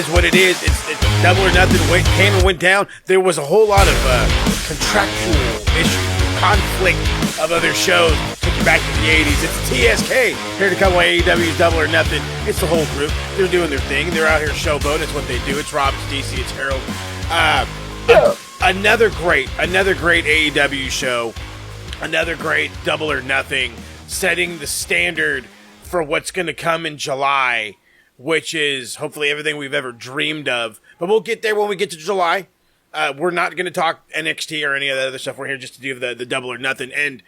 is what it is. It's Double or Nothing. Came and went down. There was a whole lot of contractual issues, conflict of other shows. Took you back to the 80s. It's TSK here to come with AEW's Double or Nothing. It's the whole group. They're doing their thing. They're out here showboating. It's what they do. It's Rob, it's DC, it's Harold. Another great AEW show. Another great Double or Nothing, setting the standard for what's going to come in July, which is hopefully everything we've ever dreamed of. But we'll get there when we get to July. We're not going to talk NXT or any of the other stuff. We're here just to do the Double or Nothing, and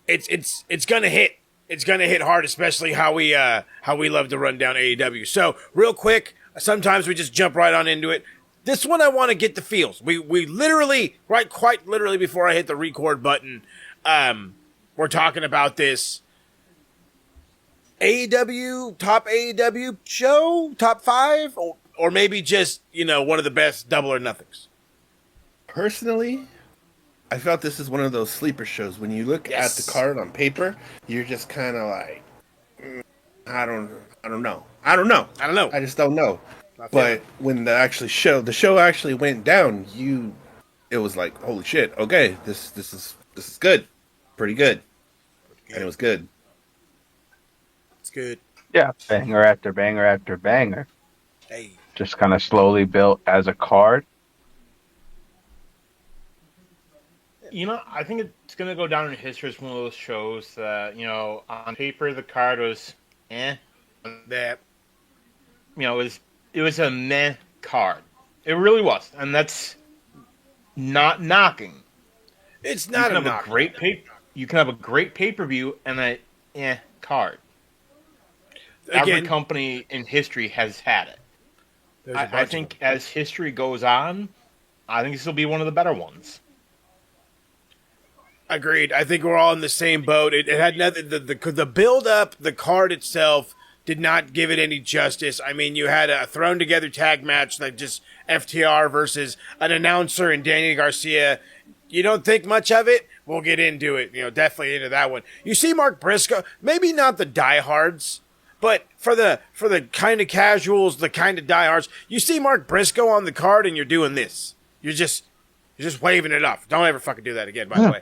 it's going to hit. It's going to hit hard, especially how we love to run down AEW. So real quick, sometimes we just jump right on into it. This one I want to get the feels. We literally, quite literally before I hit the record button, we're talking about this top AEW show, top 5, or maybe just, one of the best Double or Nothings. Personally, I felt this is one of those sleeper shows. When you look at the card on paper, you're just kind of like, I don't know. I just don't know. But when the show actually went down, it was like, holy shit, okay, this is good. Pretty good. And it was good. It's good. Yeah, banger after banger after banger. Hey. Just kind of slowly built as a card. I think it's going to go down in history as one of those shows that, on paper the card was That. It was a meh card. It really was. And that's not knocking. It's not a knock. You can have a great pay-per-view and a card. Again, every company in history has had it. I think as history goes on, I think this will be one of the better ones. Agreed. I think we're all in the same boat. It had nothing. The build up, the card itself did not give it any justice. I mean, you had a thrown together tag match like just FTR versus an announcer and Daniel Garcia. You don't think much of it? We'll get into it. Definitely into that one. You see Mark Briscoe, maybe not the diehards, but for the kind of casuals, the kind of diehards, you see Mark Briscoe on the card and you're doing this. You're just waving it off. Don't ever fucking do that again, by the way.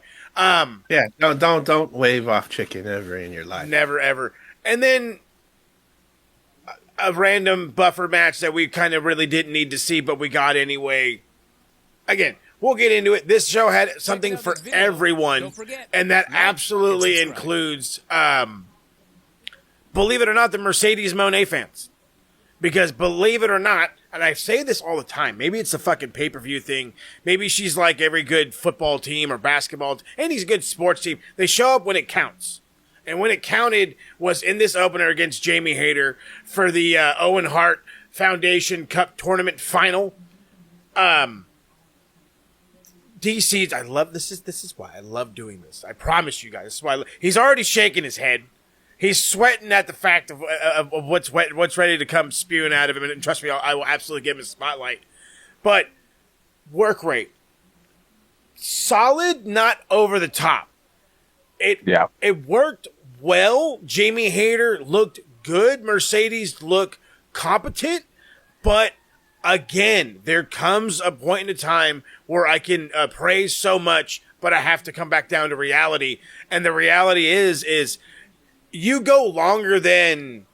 Yeah, don't wave off chicken ever in your life. Never ever. And then a random buffer match that we kind of really didn't need to see, but we got anyway. Again, we'll get into it. This show had something for everyone, and that absolutely includes, believe it or not, the Mercedes Moné fans. Because believe it or not, and I say this all the time, maybe it's a fucking pay-per-view thing. Maybe she's like every good football team or basketball, any good sports team. They show up when it counts. And when it counted was in this opener against Jamie Hayter for the Owen Hart Foundation Cup Tournament Final. DC's, I love this. This is why I love doing this. I promise you guys. This is why he's already shaking his head. He's sweating at the fact of what's ready to come spewing out of him. And trust me, I will absolutely give him a spotlight. But work rate, solid, not over the top. It worked well. Jamie Hayter looked good. Mercedes looked competent. But again, there comes a point in time where I can praise so much, but I have to come back down to reality. And the reality is you go longer than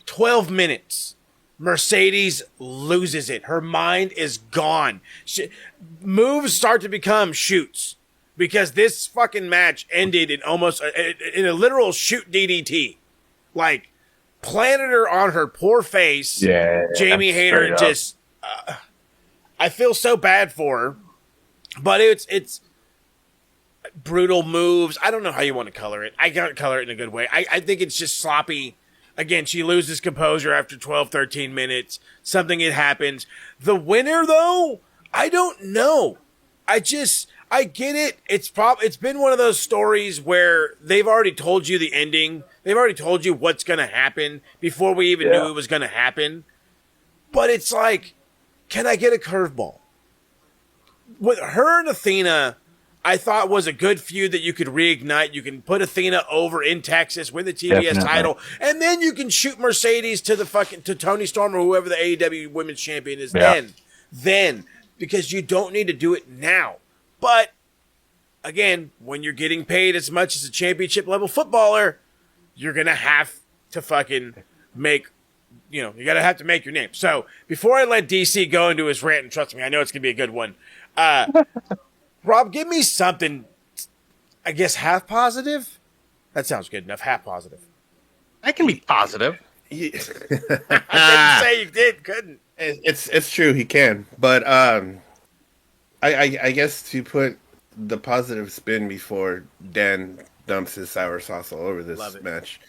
12 minutes, Mercedes loses it. Her mind is gone. Moves start to become shoots. Because this fucking match ended in almost in a literal shoot DDT. Like, planted her on her poor face. Yeah. Jamie Hayter just, I feel so bad for her. But it's brutal moves. I don't know how you want to color it. I can't color it in a good way. I think it's just sloppy. Again, she loses composure after 12, 13 minutes. Something had happened. The winner, though, I don't know. I get it. It's been one of those stories where they've already told you the ending. They've already told you what's going to happen before we even knew it was going to happen. But it's like, can I get a curveball? With her and Athena, I thought was a good feud that you could reignite. You can put Athena over in Texas, win the TBS title, and then you can shoot Mercedes to to Toni Storm or whoever the AEW Women's Champion is. Yeah. Then, because you don't need to do it now. But again, when you're getting paid as much as a championship level footballer, you're gonna have to fucking make. You gotta have to make your name. So before I let DC go into his rant, and trust me, I know it's gonna be a good one. Rob, give me something, I guess, half positive? That sounds good enough. Half positive. I can be positive. I didn't say you did, couldn't. It's true, he can. But I guess to put the positive spin before Dan dumps his sour sauce all over this match.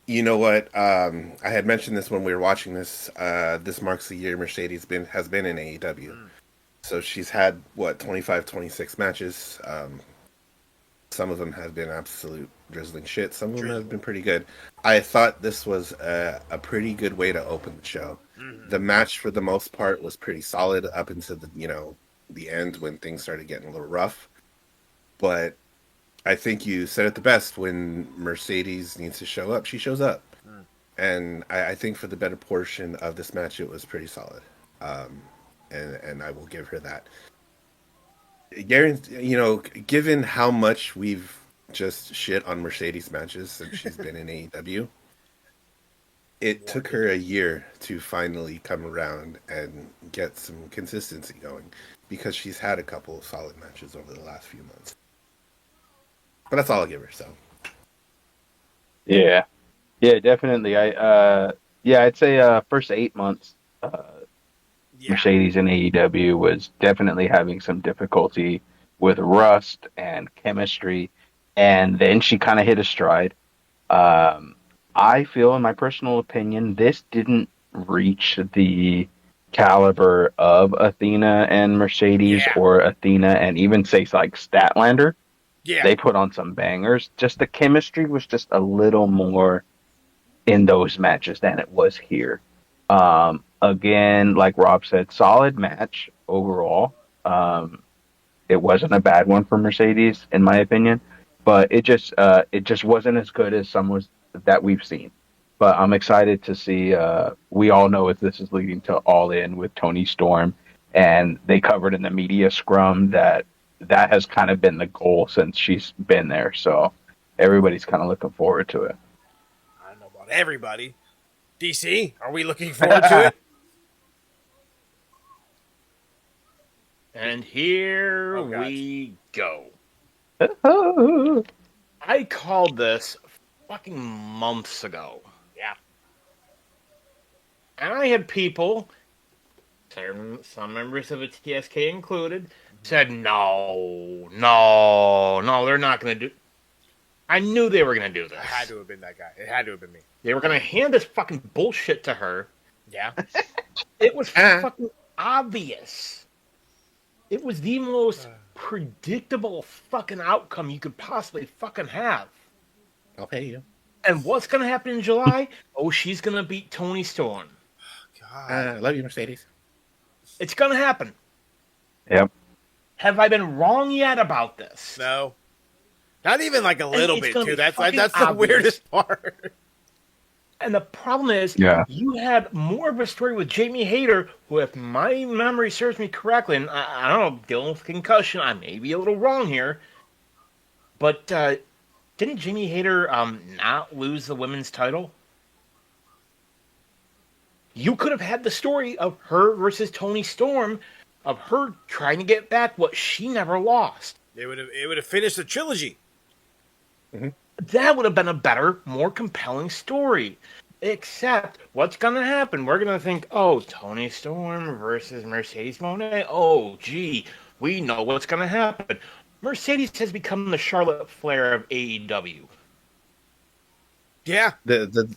You know what? I had mentioned this when we were watching this. This marks the year Mercedes has been in AEW. So she's had, 25, 26 matches. Some of them have been absolute drizzling shit. Some of them have been pretty good. I thought this was a pretty good way to open the show. Mm-hmm. The match, for the most part, was pretty solid up until the end when things started getting a little rough. But I think you said it the best. When Mercedes needs to show up, she shows up. Mm. And I think for the better portion of this match, it was pretty solid. And I will give her that. Given how much we've just shit on Mercedes matches since she's been in AEW, it took her a year to finally come around and get some consistency going, because she's had a couple of solid matches over the last few months. But that's all I'll give her. So, yeah, definitely. I'd say first 8 months. Mercedes in AEW was definitely having some difficulty with rust and chemistry, and then she kind of hit a stride. I feel, in my personal opinion, this didn't reach the caliber of Athena and Mercedes, or Athena and even say like Statlander. Yeah, they put on some bangers. Just the chemistry was just a little more in those matches than it was here. Again, like Rob said, solid match overall. It wasn't a bad one for Mercedes, in my opinion, but it just wasn't as good as some that we've seen. But I'm excited to see. We all know if this is leading to All In with Toni Storm, and they covered in the media scrum that has kind of been the goal since she's been there. So everybody's kind of looking forward to it. I don't know about everybody. DC, are we looking forward to it? And here we go. I called this fucking months ago. Yeah. And I had people, some members of the TSK included, said, no, they're not going to do. I knew they were going to do this. It had to have been that guy. It had to have been me. They were going to hand this fucking bullshit to her. Yeah. It was fucking obvious. It was the most predictable fucking outcome you could possibly fucking have. I'll pay you. And what's going to happen in July? She's going to beat Toni Storm. God. Love you, Mercedes. It's going to happen. Yep. Have I been wrong yet about this? No. Not even like a little bit, too. That's the weirdest part. And the problem is, you had more of a story with Jamie Hayter, who, if my memory serves me correctly, and I don't know, dealing with concussion, I may be a little wrong here, but didn't Jamie Hayter not lose the women's title? You could have had the story of her versus Toni Storm, of her trying to get back what she never lost. It would have finished the trilogy. Mm-hmm. That would have been a better, more compelling story. Except, what's going to happen? We're going to think, Toni Storm versus Mercedes Moné. Oh, gee, we know what's going to happen. Mercedes has become the Charlotte Flair of AEW. Yeah. The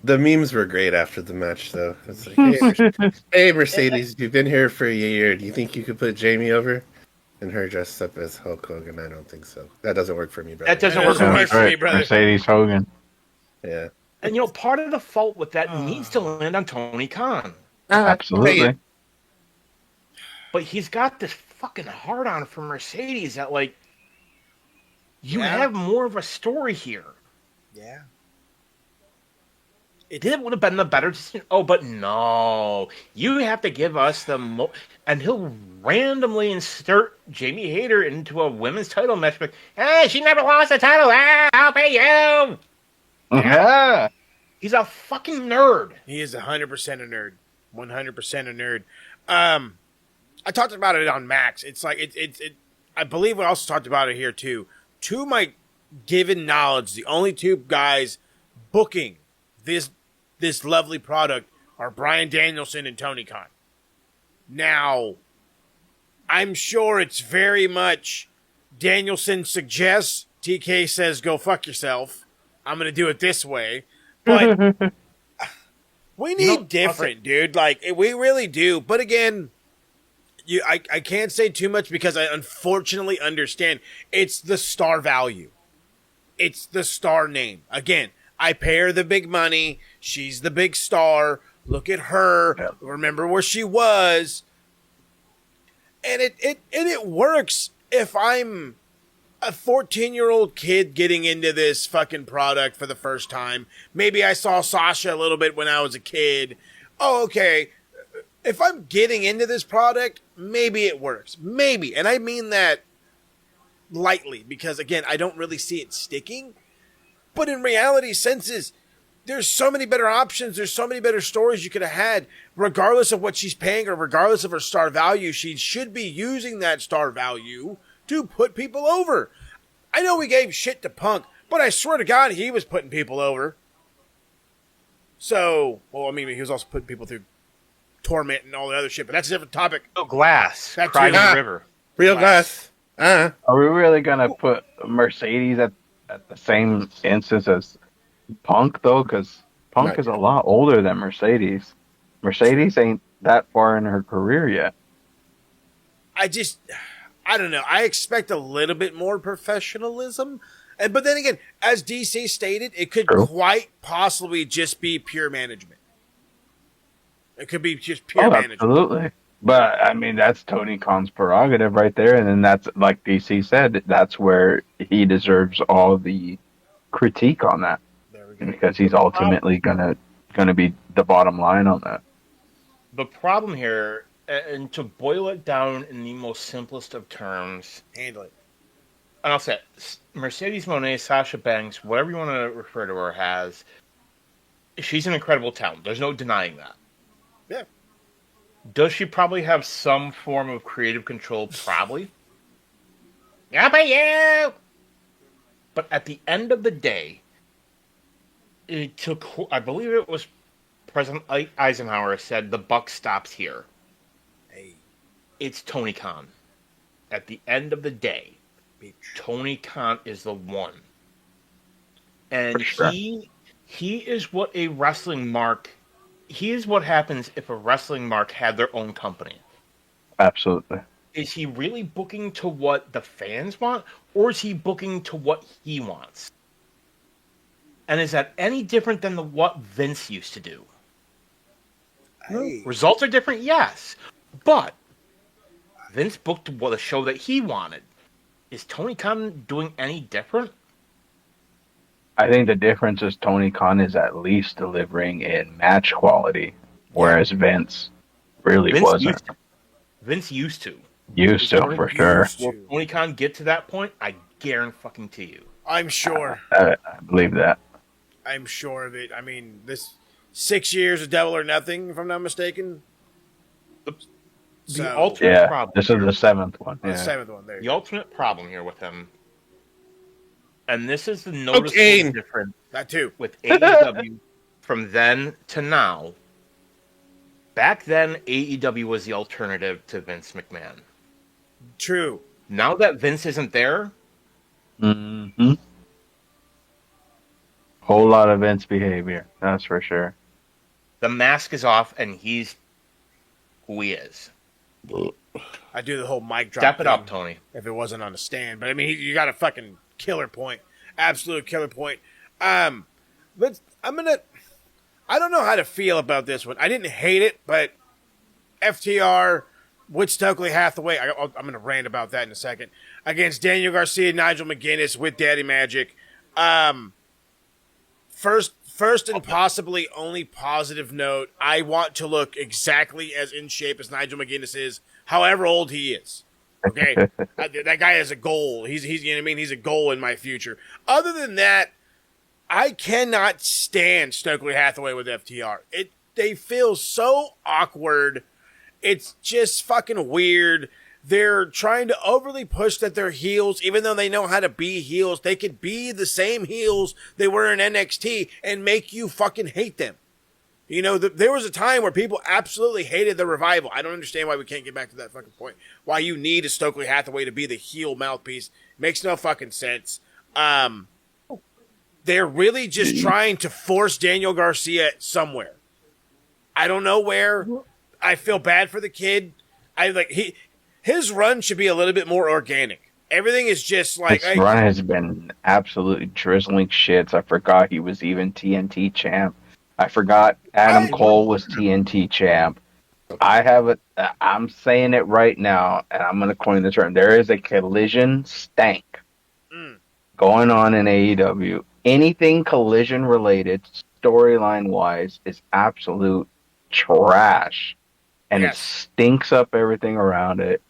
memes were great after the match, though. It's like, hey, Mercedes, you've been here for a year. Do you think you could put Jamie over? And her dressed up as Hulk Hogan? I don't think so. That doesn't work for me, brother. That doesn't work for me, brother. Mercedes Hogan. Yeah. And, part of the fault with that needs to land on Tony Khan. Absolutely. But he's got this fucking hard on for Mercedes that, like, you have more of a story here. Yeah. It would have been the better decision. Oh, but no. You have to give us the and he'll randomly insert Jamie Hayter into a women's title match. Like, hey, she never lost a title. Ah, I'll pay you. Yeah. He's a fucking nerd. He is 100% a nerd. 100% a nerd. I talked about it on Max. It's like, I believe we also talked about it here too. To my given knowledge, the only two guys booking this lovely product are Bryan Danielson and Tony Khan. Now, I'm sure it's very much Danielson suggests, TK says, go fuck yourself. I'm going to do it this way. But we need different, dude. Like, we really do. But again, I can't say too much because I unfortunately understand it's the star value. It's the star name. Again, I pay her the big money. She's the big star. Look at her. Yep. Remember where she was. And it works if I'm a 14-year-old kid getting into this fucking product for the first time. Maybe I saw Sasha a little bit when I was a kid. Oh, okay. If I'm getting into this product, maybe it works. Maybe. And I mean that lightly because, again, I don't really see it sticking. But in reality senses, there's so many better options. There's so many better stories you could have had. Regardless of what she's paying or regardless of her star value, she should be using that star value to put people over. I know we gave shit to Punk, but I swear to God, he was putting people over. So, well, I mean, he was also putting people through torment and all the other shit, but that's a different topic. Oh, glass. That's in the river. Real glass. Are we really going to put Mercedes at the same instance as Punk, though? Because Punk is a lot older than Mercedes. Mercedes ain't that far in her career yet. I don't know. I expect a little bit more professionalism. But then again, as DC stated, it could quite possibly just be pure management. It could be just pure management. Absolutely. But, I mean, that's Tony Khan's prerogative right there. And then that's, like DC said, that's where he deserves all the critique on that. There we go. Because he's ultimately gonna be the bottom line on that. The problem here, and to boil it down in the most simplest of terms, handle it. And I'll say it, Mercedes Moné, Sasha Banks, whatever you want to refer to her as, she's an incredible talent. There's no denying that. Yeah. Does she probably have some form of creative control? Probably. Yeah, but yeah. But at the end of the day, it took, I believe it was President Eisenhower said, the buck stops here. Hey. It's Tony Khan. At the end of the day, Tony Khan is the one. And he is what a wrestling mark, he is what happens if a wrestling mark had their own company. Absolutely. Is he really booking to what the fans want, or is he booking to what he wants? And is that any different than what Vince used to do? Hey. Results are different, yes. But Vince booked the show that he wanted. Is Tony Khan doing any different? I think the difference is Tony Khan is at least delivering in match quality, whereas Vince really wasn't. Vince used to. Used to, for sure. Will Tony Khan get to that point? I guarantee you. I'm sure. I believe that. I'm sure of it. I mean, this 6 years of Double or Nothing, if I'm not mistaken. The ultimate problem. This is the seventh one. The seventh one. There. The ultimate problem here with him, and this is the noticeable difference. That too. With AEW from then to now. Back then, AEW was the alternative to Vince McMahon. True. Now that Vince isn't there, whole lot of Vince behavior. That's for sure. The mask is off, and he's who he is. I do the whole mic drop. Step it up, Tony. If it wasn't on a stand, but I mean, you got a fucking killer point, absolute killer point. But I don't know how to feel about this one. I didn't hate it, but FTR, with Stokely Hathaway. I'm going to rant about that in a second. Against Daniel Garcia, Nigel McGuinness with Daddy Magic. First and possibly only positive note, I want to look exactly as in shape as Nigel McGuinness is, however old he is. Okay? That guy has a goal. He's you know what I mean? He's a goal in my future. Other than that, I cannot stand Stokely Hathaway with FTR. They feel so awkward. It's just fucking weird. They're trying to overly push that they're heels, even though they know how to be heels. They could be the same heels they were in NXT and make you fucking hate them. You know, there was a time where people absolutely hated the Revival. I don't understand why we can't get back to that fucking point. Why you need a Stokely Hathaway to be the heel mouthpiece. Makes no fucking sense. They're really just trying to force Daniel Garcia somewhere. I don't know where. I feel bad for the kid. His run should be a little bit more organic. Everything is just like... His run has been absolutely drizzling shits. I forgot he was even TNT champ. I forgot Adam Cole was TNT champ. I'm saying it right now, and I'm going to coin the term. There is a collision stank going on in AEW. Anything collision related, storyline wise, is absolute trash. And it stinks up everything around it.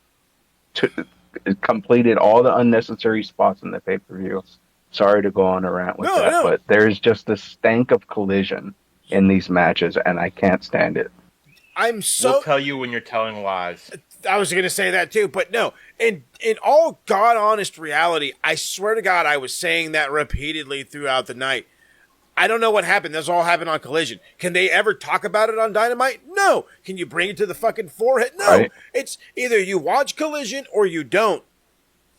It completed all the unnecessary spots in the pay-per-view. Sorry to go on a rant with that, but there's just a stank of collision in these matches, and I can't stand it. We'll tell you when you're telling lies. I was going to say that too, but no. In all God-honest reality, I swear to God, I was saying that repeatedly throughout the night. I don't know what happened. This all happened on Collision. Can they ever talk about it on Dynamite? No. Can you bring it to the fucking forehead? No. Right. It's either you watch Collision or you don't.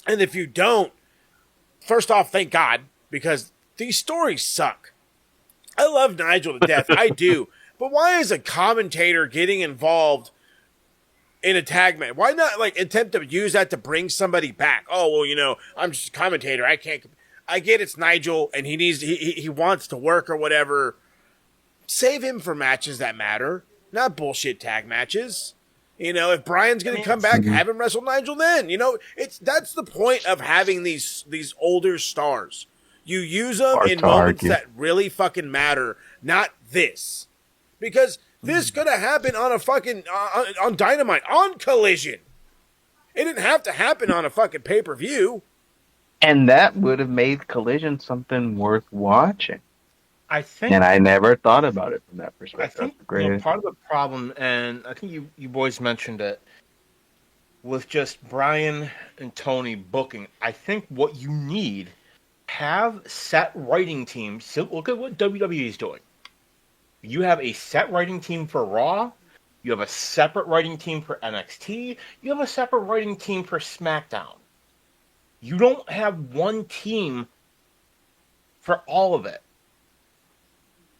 And if you don't, first off, thank God, because these stories suck. I love Nigel to death. I do. But why is a commentator getting involved in a tag match? Why not attempt to use that to bring somebody back? Oh, well, I'm just a commentator. I can't... I get it's Nigel and he wants to work or whatever. Save him for matches that matter, not bullshit tag matches. If Brian's going to come back, have him wrestle Nigel then. That's the point of having these older stars. You use them in moments that really fucking matter, not this. Because this could have happened on a fucking on Dynamite, on Collision. It didn't have to happen on a fucking pay-per-view. And that would have made Collision something worth watching. I think, and I never thought about it from that perspective. I think part of the problem, and I think you boys mentioned it, with just Brian and Tony booking. I think what you need, have set writing teams. So look at what WWE is doing. You have a set writing team for Raw. You have a separate writing team for NXT. You have a separate writing team for SmackDown. You don't have one team for all of it.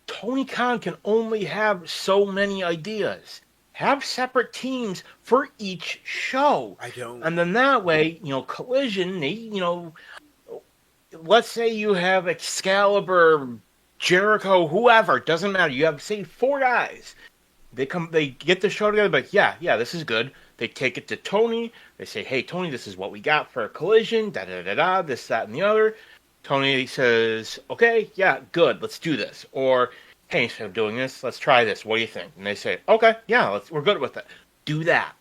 Tony Khan can only have so many ideas. Have separate teams for each show. I don't. And then that way, Collision, let's say you have Excalibur, Jericho, whoever, doesn't matter. You have, say, 4 guys. They get the show together, but yeah, this is good. They take it to Tony. They say, hey, Tony, this is what we got for a Collision, da-da-da-da, this, that, and the other. Tony says, okay, yeah, good, let's do this. Or, hey, instead of doing this, let's try this. What do you think? And they say, okay, yeah, we're good with it. Do that.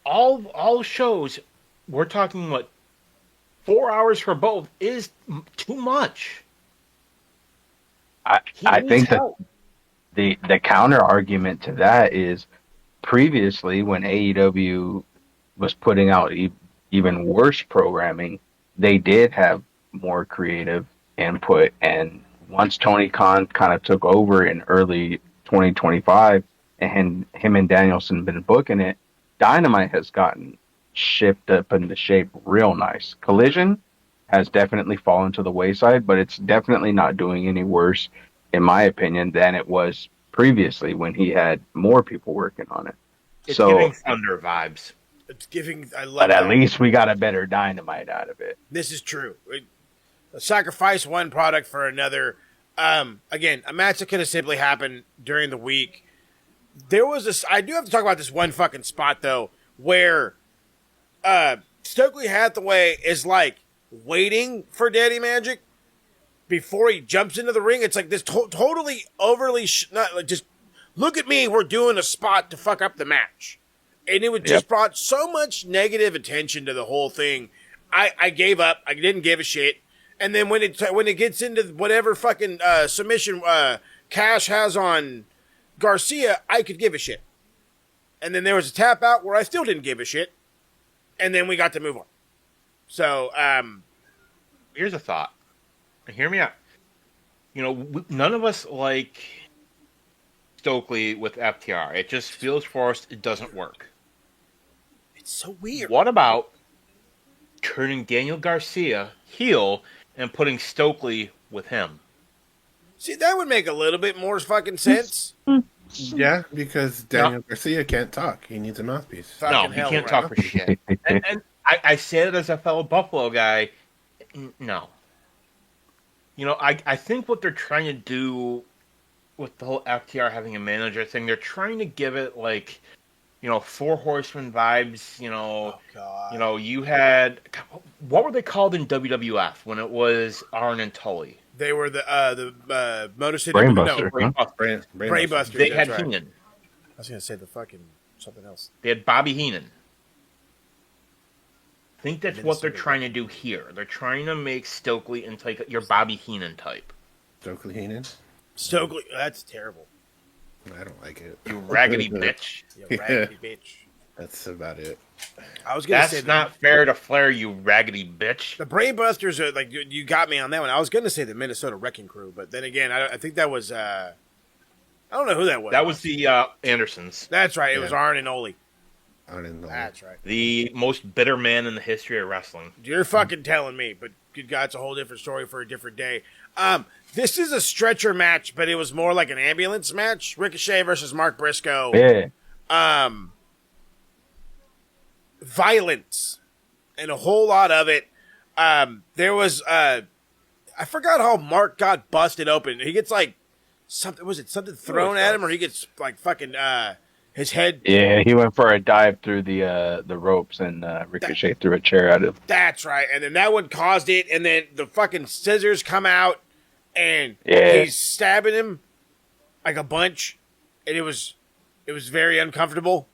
All shows, we're talking, 4 hours for both is too much. I think that the counter argument to that is previously when AEW was putting out even worse programming, they did have more creative input. And once Tony Khan kind of took over in early 2025 and him and Danielson been booking it, Dynamite has gotten shipped up into shape real nice. Collision has definitely fallen to the wayside, but it's definitely not doing any worse, in my opinion, than it was previously when he had more people working on it. It's giving Thunder vibes. It's giving. I love. But at least we got a better Dynamite out of it. This is true. Sacrifice one product for another. Again, a match that could have simply happened during the week. there was this. I do have to talk about this one fucking spot though, where Stokely Hathaway is like waiting for Daddy Magic before he jumps into the ring. It's like this totally overly not like just look at me. We're doing a spot to fuck up the match, and it was just brought so much negative attention to the whole thing. I gave up. I didn't give a shit. And then when it gets into whatever fucking submission Cash has on Garcia, I could give a shit. And then there was a tap out where I still didn't give a shit. And then we got to move on. So, here's a thought. Hear me out. None of us like Stokely with FTR. It just feels forced. It doesn't work. It's so weird. What about turning Daniel Garcia heel and putting Stokely with him? See, that would make a little bit more fucking sense. Yeah, because Daniel Garcia can't talk. He needs a mouthpiece. No, he can't talk for shit. And I say it as a fellow Buffalo guy. No. I think what they're trying to do with the whole FTR having a manager thing, they're trying to give it like, Four Horsemen vibes. Oh, God. You had, what were they called in WWF when it was Arn and Tully? They were the Motor City Brainbuster. Brainbuster. They had Heenan. I was gonna say the fucking something else. They had Bobby Heenan. I think that's what they're trying to do here. They're trying to make Stokely into like your Bobby Heenan type. Stokely Heenan? Stokely, that's terrible. I don't like it. You raggedy bitch. You raggedy bitch. That's about it. I was gonna say that's not fair to Flair, you raggedy bitch. The Brainbusters are like you got me on that one. I was gonna say the Minnesota Wrecking Crew, but then again, I think that was I don't know who that was. That was the Andersons. That's right. It was Arn and Ole. Arn and Ole. That's right. The most bitter man in the history of wrestling. You're fucking telling me, but good God, it's a whole different story for a different day. This is a stretcher match, but it was more like an ambulance match. Ricochet versus Mark Briscoe. Yeah. Violence and a whole lot of it. There was I forgot how Mark got busted open. He gets like something thrown at him, or he gets like fucking his head. Yeah, he went for a dive through the ropes, and Ricochet threw a chair at him. That's right, and then that one caused it, and then the fucking scissors come out, and he's stabbing him like a bunch, and it was very uncomfortable.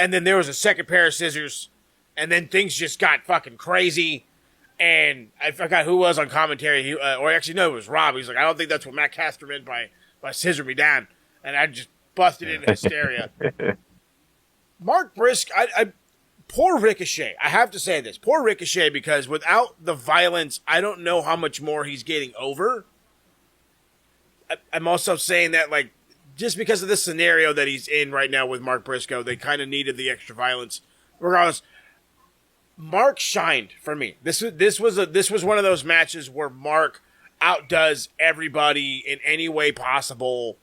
And then there was a second pair of scissors, and then things just got fucking crazy. And I forgot who was on commentary. Or actually, no, it was Rob. He's like, I don't think that's what Matt Castor meant by scissor me down. And I just busted into hysteria. Mark Briscoe, poor Ricochet. I have to say this. Poor Ricochet, because without the violence, I don't know how much more he's getting over. I'm also saying that, like, just because of this scenario that he's in right now with Mark Briscoe, they kind of needed the extra violence. Regardless, Mark shined for me. This was one of those matches where Mark outdoes everybody in any way possible,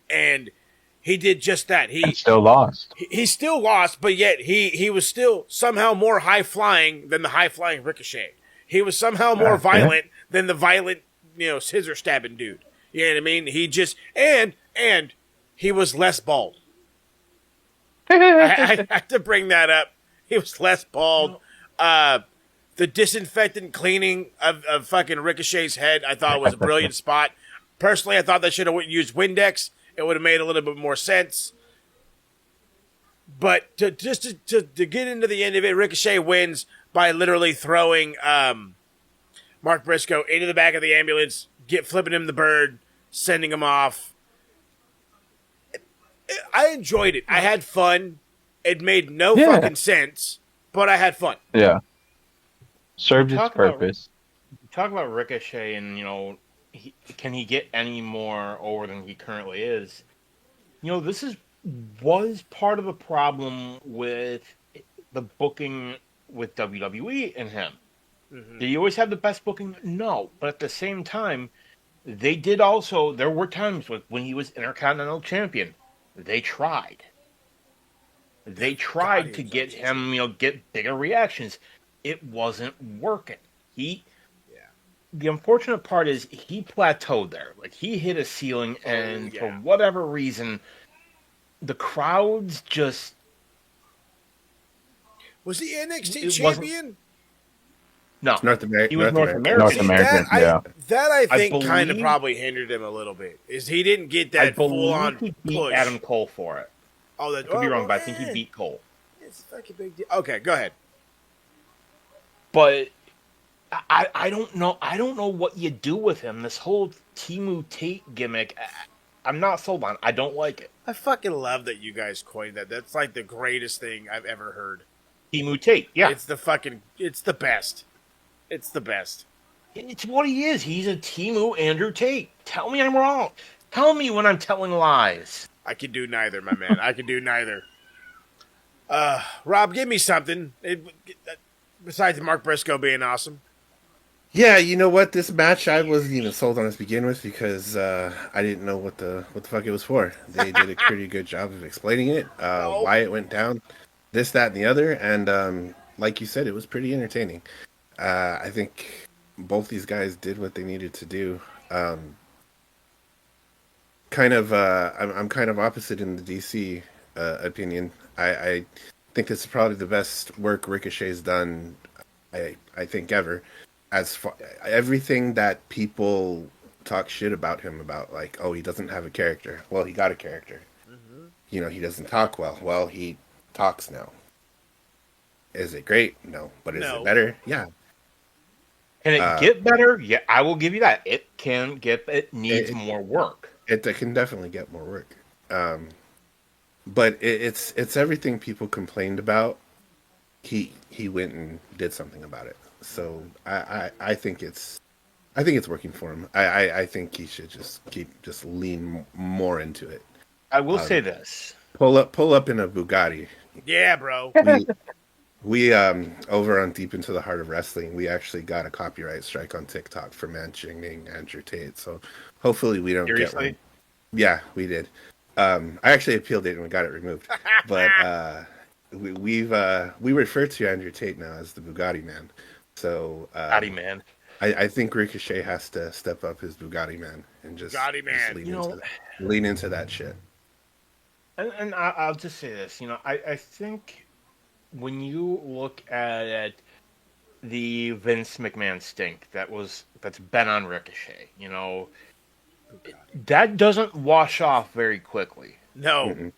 and he did just that. He still lost. He still lost, but yet he was still somehow more high flying than the high flying Ricochet. He was somehow more violent than the violent, scissor stabbing dude. You know what I mean? He just and he was less bald. I have to bring that up. He was less bald. The disinfectant cleaning of fucking Ricochet's head, I thought was a brilliant spot. Personally, I thought they should have used Windex. It would have made a little bit more sense. But to get into the end of it, Ricochet wins by literally throwing Mark Briscoe into the back of the ambulance, flipping him the bird, sending him off. I enjoyed it. I had fun. It made no fucking sense, but I had fun. Yeah. Served its purpose. Talk about Ricochet and, can he get any more over than he currently is? This was part of the problem with the booking with WWE and him. Mm-hmm. Did he always have the best booking? No. But at the same time, there were times when he was Intercontinental Champion. They tried. They tried to get him, get bigger reactions. It wasn't working. The unfortunate part is he plateaued there. Like, he hit a ceiling, and for whatever reason, the crowds just... Was he NXT champion? No. North American. He was North American. North American, yeah. That I think kind of probably hindered him a little bit. Is he didn't get that full-on he beat push. Adam Cole for it. Oh, that could be wrong, but I think he beat Cole. It's a fucking big deal. Okay, go ahead. But I don't know. I don't know what you do with him. This whole Timu Tate gimmick, I'm not sold on. I don't like it. I fucking love that you guys coined that. That's like the greatest thing I've ever heard. Timu Tate, yeah. It's the best. It's the best. It's what he is. He's a Timu Andrew Tate. Tell me I'm wrong. Tell me when I'm telling lies. I can do neither, my man. I can do neither. Rob, give me something. Besides Mark Briscoe being awesome. Yeah, you know what? This match I wasn't even sold on to begin with because I didn't know what the fuck it was for. They did a pretty good job of explaining it, why it went down, this, that, and the other, and like you said, it was pretty entertaining. I think both these guys did what they needed to do. I'm kind of opposite in the DC opinion. I think this is probably the best work Ricochet's done. I think ever. As far everything that people talk shit about him about, like, oh, he doesn't have a character. Well, he got a character. Mm-hmm. You know, he doesn't talk well. Well, he talks now. Is it great? No. But is it better? Yeah. Can it get better? Yeah, I will give you that. It can get. It needs more work. It can definitely get more work. But it's everything people complained about. He went and did something about it. So I think it's working for him. I think he should just lean more into it. I will say this: pull up in a Bugatti. Yeah, bro. We over on Deep Into the Heart of Wrestling, we actually got a copyright strike on TikTok for mentioning Andrew Tate. So hopefully we don't get one. Yeah, we did. I actually appealed it and we got it removed. But we refer to Andrew Tate now as the Bugatti Man. So Bugatti Man. I think Ricochet has to step up his Bugatti Man and just lean into that shit. And I'll just say this, I think when you look at the Vince McMahon stink that's been on Ricochet, that doesn't wash off very quickly. No. Mm-mm.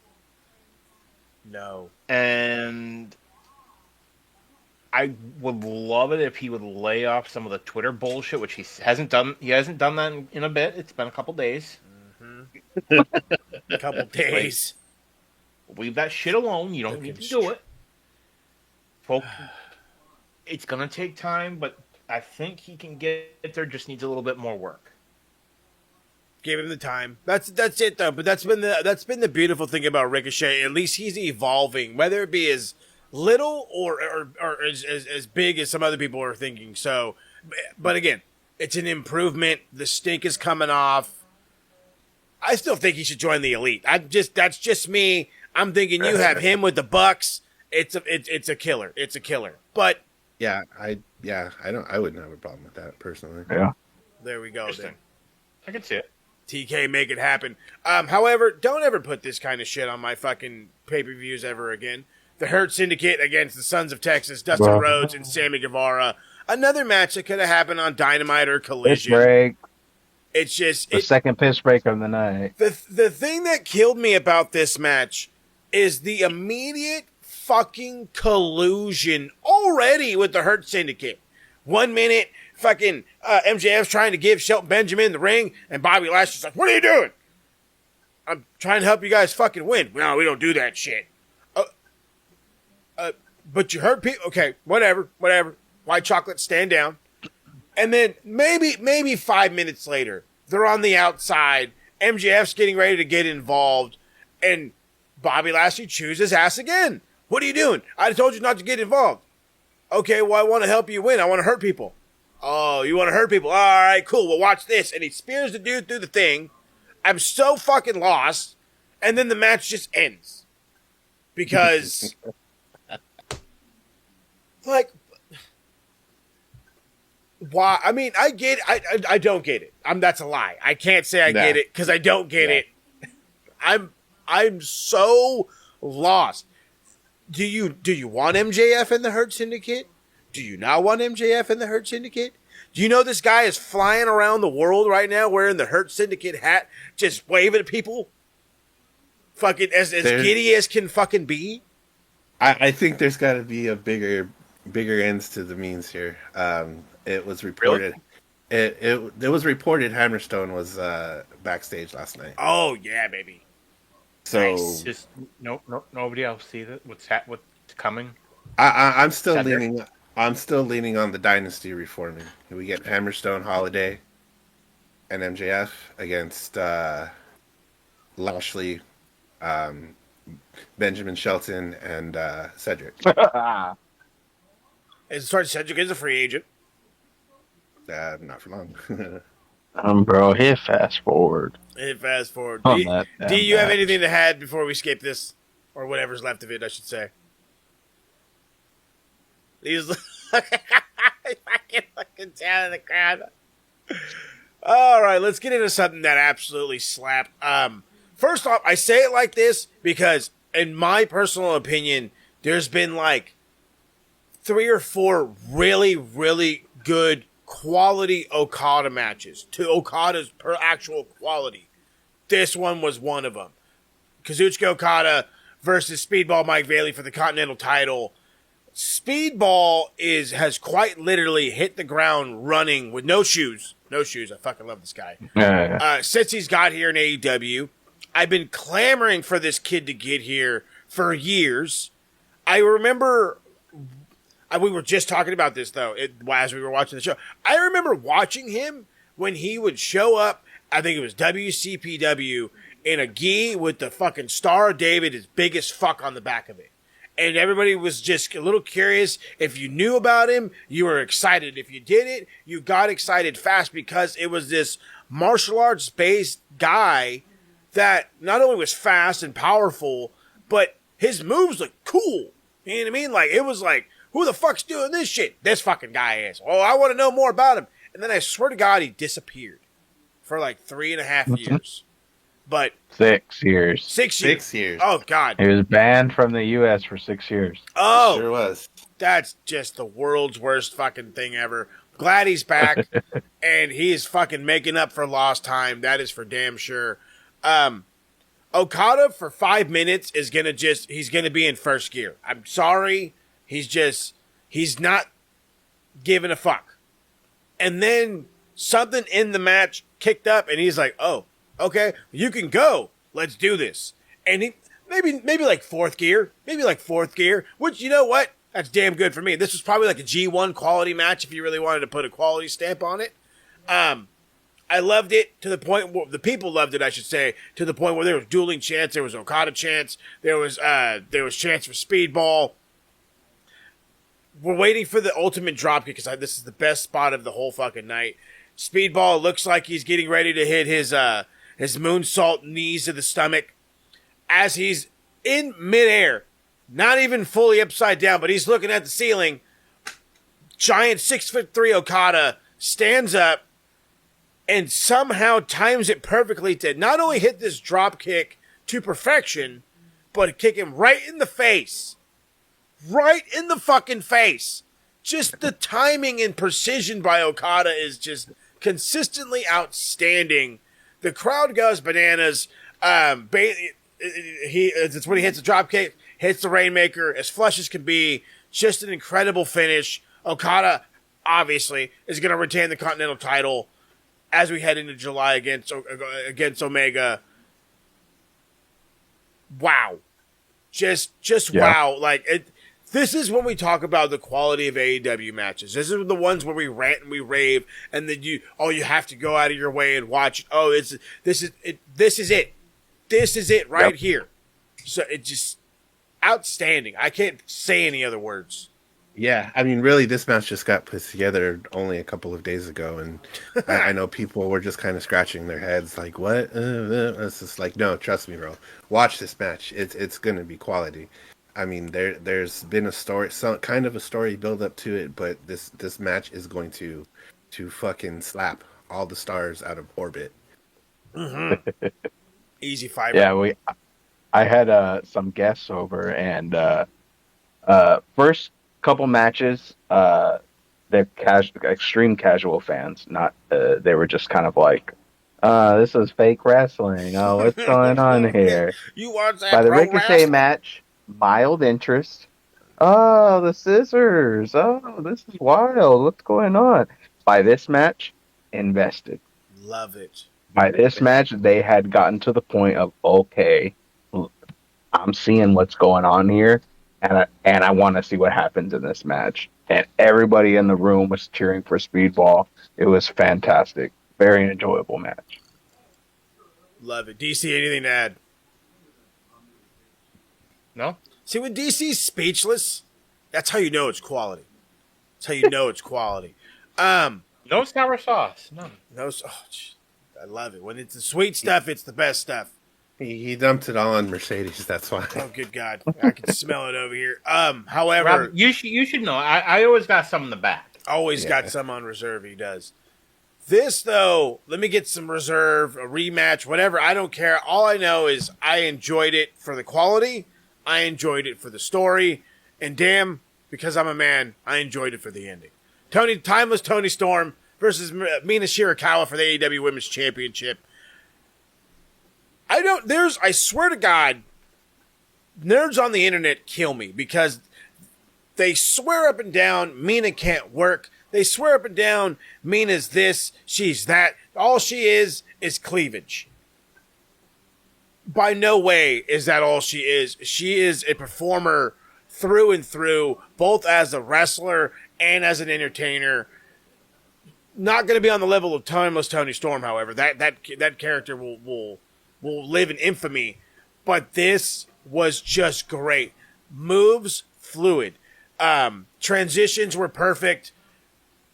No. And I would love it if he would lay off some of the Twitter bullshit, which he hasn't done. He hasn't done that in a bit. It's been a couple days. Mm-hmm. A couple days. Leave that shit alone. You don't need to do it. Folk, it's going to take time, but I think he can get there. Just needs a little bit more work. Give him the time. That's it though. But that's been the beautiful thing about Ricochet. At least he's evolving, whether it be as little or as big as some other people are thinking. So, but again, it's an improvement. The stink is coming off. I still think he should join the Elite. That's just me. I'm thinking you have him with the Bucks. It's a killer. It's a killer. But I wouldn't have a problem with that personally. Yeah. There we go. Then I can see it. TK, make it happen. However, don't ever put this kind of shit on my fucking pay-per-views ever again. The Hurt Syndicate against the Sons of Texas, Dustin Rhodes and Sammy Guevara. Another match that could have happened on Dynamite or Collision. Piss break. It's just the second piss break of the night. The thing that killed me about this match is the immediate fucking collusion already with the Hurt Syndicate. 1 minute, fucking MJF's trying to give Shelton Benjamin the ring, and Bobby Lashley's like, "What are you doing?" "I'm trying to help you guys fucking win." "No, we don't do that shit." But you hurt people. Okay, whatever. White chocolate, stand down. And then maybe 5 minutes later, they're on the outside. MJF's getting ready to get involved, and Bobby Lashley chews his ass again. "What are you doing? I told you not to get involved." "Okay, well, I want to help you win. I want to hurt people." "Oh, you want to hurt people? All right, cool. Well, watch this." And he spears the dude through the thing. I'm so fucking lost. And then the match just ends. Because, like, why? I mean, I get it. I don't get it. That's a lie. I can't say I get it because I don't get it. I'm I'm so lost. Do you want MJF in the Hurt Syndicate? Do you not want MJF in the Hurt Syndicate? Do you know this guy is flying around the world right now wearing the Hurt Syndicate hat, just waving at people? Fucking as giddy as can fucking be? I think there's got to be a bigger ends to the means here. It was reported. Really? It was reported Hammerstone was backstage last night. Oh yeah, baby. So nice. Just nobody else see that. What's coming? I'm still leaning. I'm still leaning on the dynasty reforming. We get Hammerstone, Holiday, and MJF against Lashley, Benjamin Shelton, and Cedric. Cedric is a free agent. Not for long. Bro, hit fast forward. Hit fast forward. Do you have anything to add before we skip this? Or whatever's left of it, I should say. He's fucking looking down in the crowd. All right, let's get into something that absolutely slapped. First off, I say it like this because, in my personal opinion, there's been like 3 or 4 really, really good quality Okada matches to Okada's per actual quality. This one was one of them. Kazuchika Okada versus Speedball Mike Bailey for the Continental title. Speedball has quite literally hit the ground running with no shoes. No shoes. I fucking love this guy. Since he's got here in AEW, I've been clamoring for this kid to get here for years. I remember, we were just talking about this though, as we were watching the show. I remember watching him when he would show up, I think it was WCPW, in a gi with the fucking Star of David, his biggest fuck on the back of it. And everybody was just a little curious. If you knew about him, you were excited. If you didn't, you got excited fast because it was this martial arts based guy that not only was fast and powerful, but his moves looked cool. You know what I mean? Like, it was like, who the fuck's doing this shit? This fucking guy is. Oh, I want to know more about him. And then I swear to God, he disappeared for like 3.5 years. But 6 years. 6 years. 6 years. Oh, God. He was banned from the U.S. for 6 years. Oh. Sure was. That's just the world's worst fucking thing ever. Glad he's back. And he's fucking making up for lost time. That is for damn sure. Okada for 5 minutes is going to he's going to be in first gear. I'm sorry. He's not giving a fuck. And then something in the match kicked up and he's like, oh, okay, you can go. Let's do this. And he maybe like fourth gear, which, you know what? That's damn good for me. This was probably like a G1 quality match if you really wanted to put a quality stamp on it. I loved it to the point where the people loved it, I should say, to the point where there was dueling chants, there was Okada chants, there was chants for Speedball. We're waiting for the ultimate dropkick because this is the best spot of the whole fucking night. Speedball looks like he's getting ready to hit his moonsault knees to the stomach as he's in midair, not even fully upside down, but he's looking at the ceiling. Giant 6'3" Okada stands up and somehow times it perfectly to not only hit this drop kick to perfection, but kick him right in the face. Right in the fucking face. Just the timing and precision by Okada is just consistently outstanding. The crowd goes bananas. It's when he hits the drop kick, hits the Rainmaker as flush as can be. Just an incredible finish. Okada, obviously, is going to retain the Continental title as we head into July against Omega. Wow. Just wow. Like, this is when we talk about the quality of AEW matches. This is the ones where we rant and we rave, and then you have to go out of your way and watch it. Oh, this is it. This is it right here. So it's just outstanding. I can't say any other words. Yeah, I mean, really, this match just got put together only a couple of days ago, and I know people were just kind of scratching their heads, like, "What?" It's just like, no, trust me, bro. Watch this match. It's gonna be quality. I mean, there's been a story, some kind of a story build up to it, but this match is going to fucking slap all the stars out of orbit. Mm-hmm. Easy fiber. Yeah, I had some guests over, and first couple matches, they're extreme casual fans. Not they were just kind of like, this is fake wrestling. Oh, what's going on here? You watch that By the pro Ricochet wrestling? match, mild interest. Oh, the scissors. Oh, this is wild. What's going on? By this match, invested. Love it. By this match, they had gotten to the point of, okay, I'm seeing what's going on here, and I want to see what happens in this match. And everybody in the room was cheering for Speedball. It was fantastic. Very enjoyable match. Love it. DC, anything to add? No? See, when DC's speechless, that's how you know it's quality. That's how you know it's quality. No sour sauce. No. I love it. When it's the sweet stuff, it's the best stuff. He dumped it all on Mercedes. That's why. Oh, good God! I can smell it over here. However, Rob, you should know. I always got some in the back. Always got some on reserve. He does. This though, let me get some reserve, a rematch, whatever. I don't care. All I know is I enjoyed it for the quality. I enjoyed it for the story, and damn, because I'm a man, I enjoyed it for the ending. Timeless Toni Storm versus Mina Shirakawa for the AEW Women's Championship. I swear to God, nerds on the internet kill me because they swear up and down Mina can't work. They swear up and down Mina's this, she's that. All she is cleavage. By no way is that all she is. She is a performer through and through, both as a wrestler and as an entertainer. Not going to be on the level of Timeless Toni Storm, however. That character will live in infamy. But this was just great. Moves, fluid. Transitions were perfect.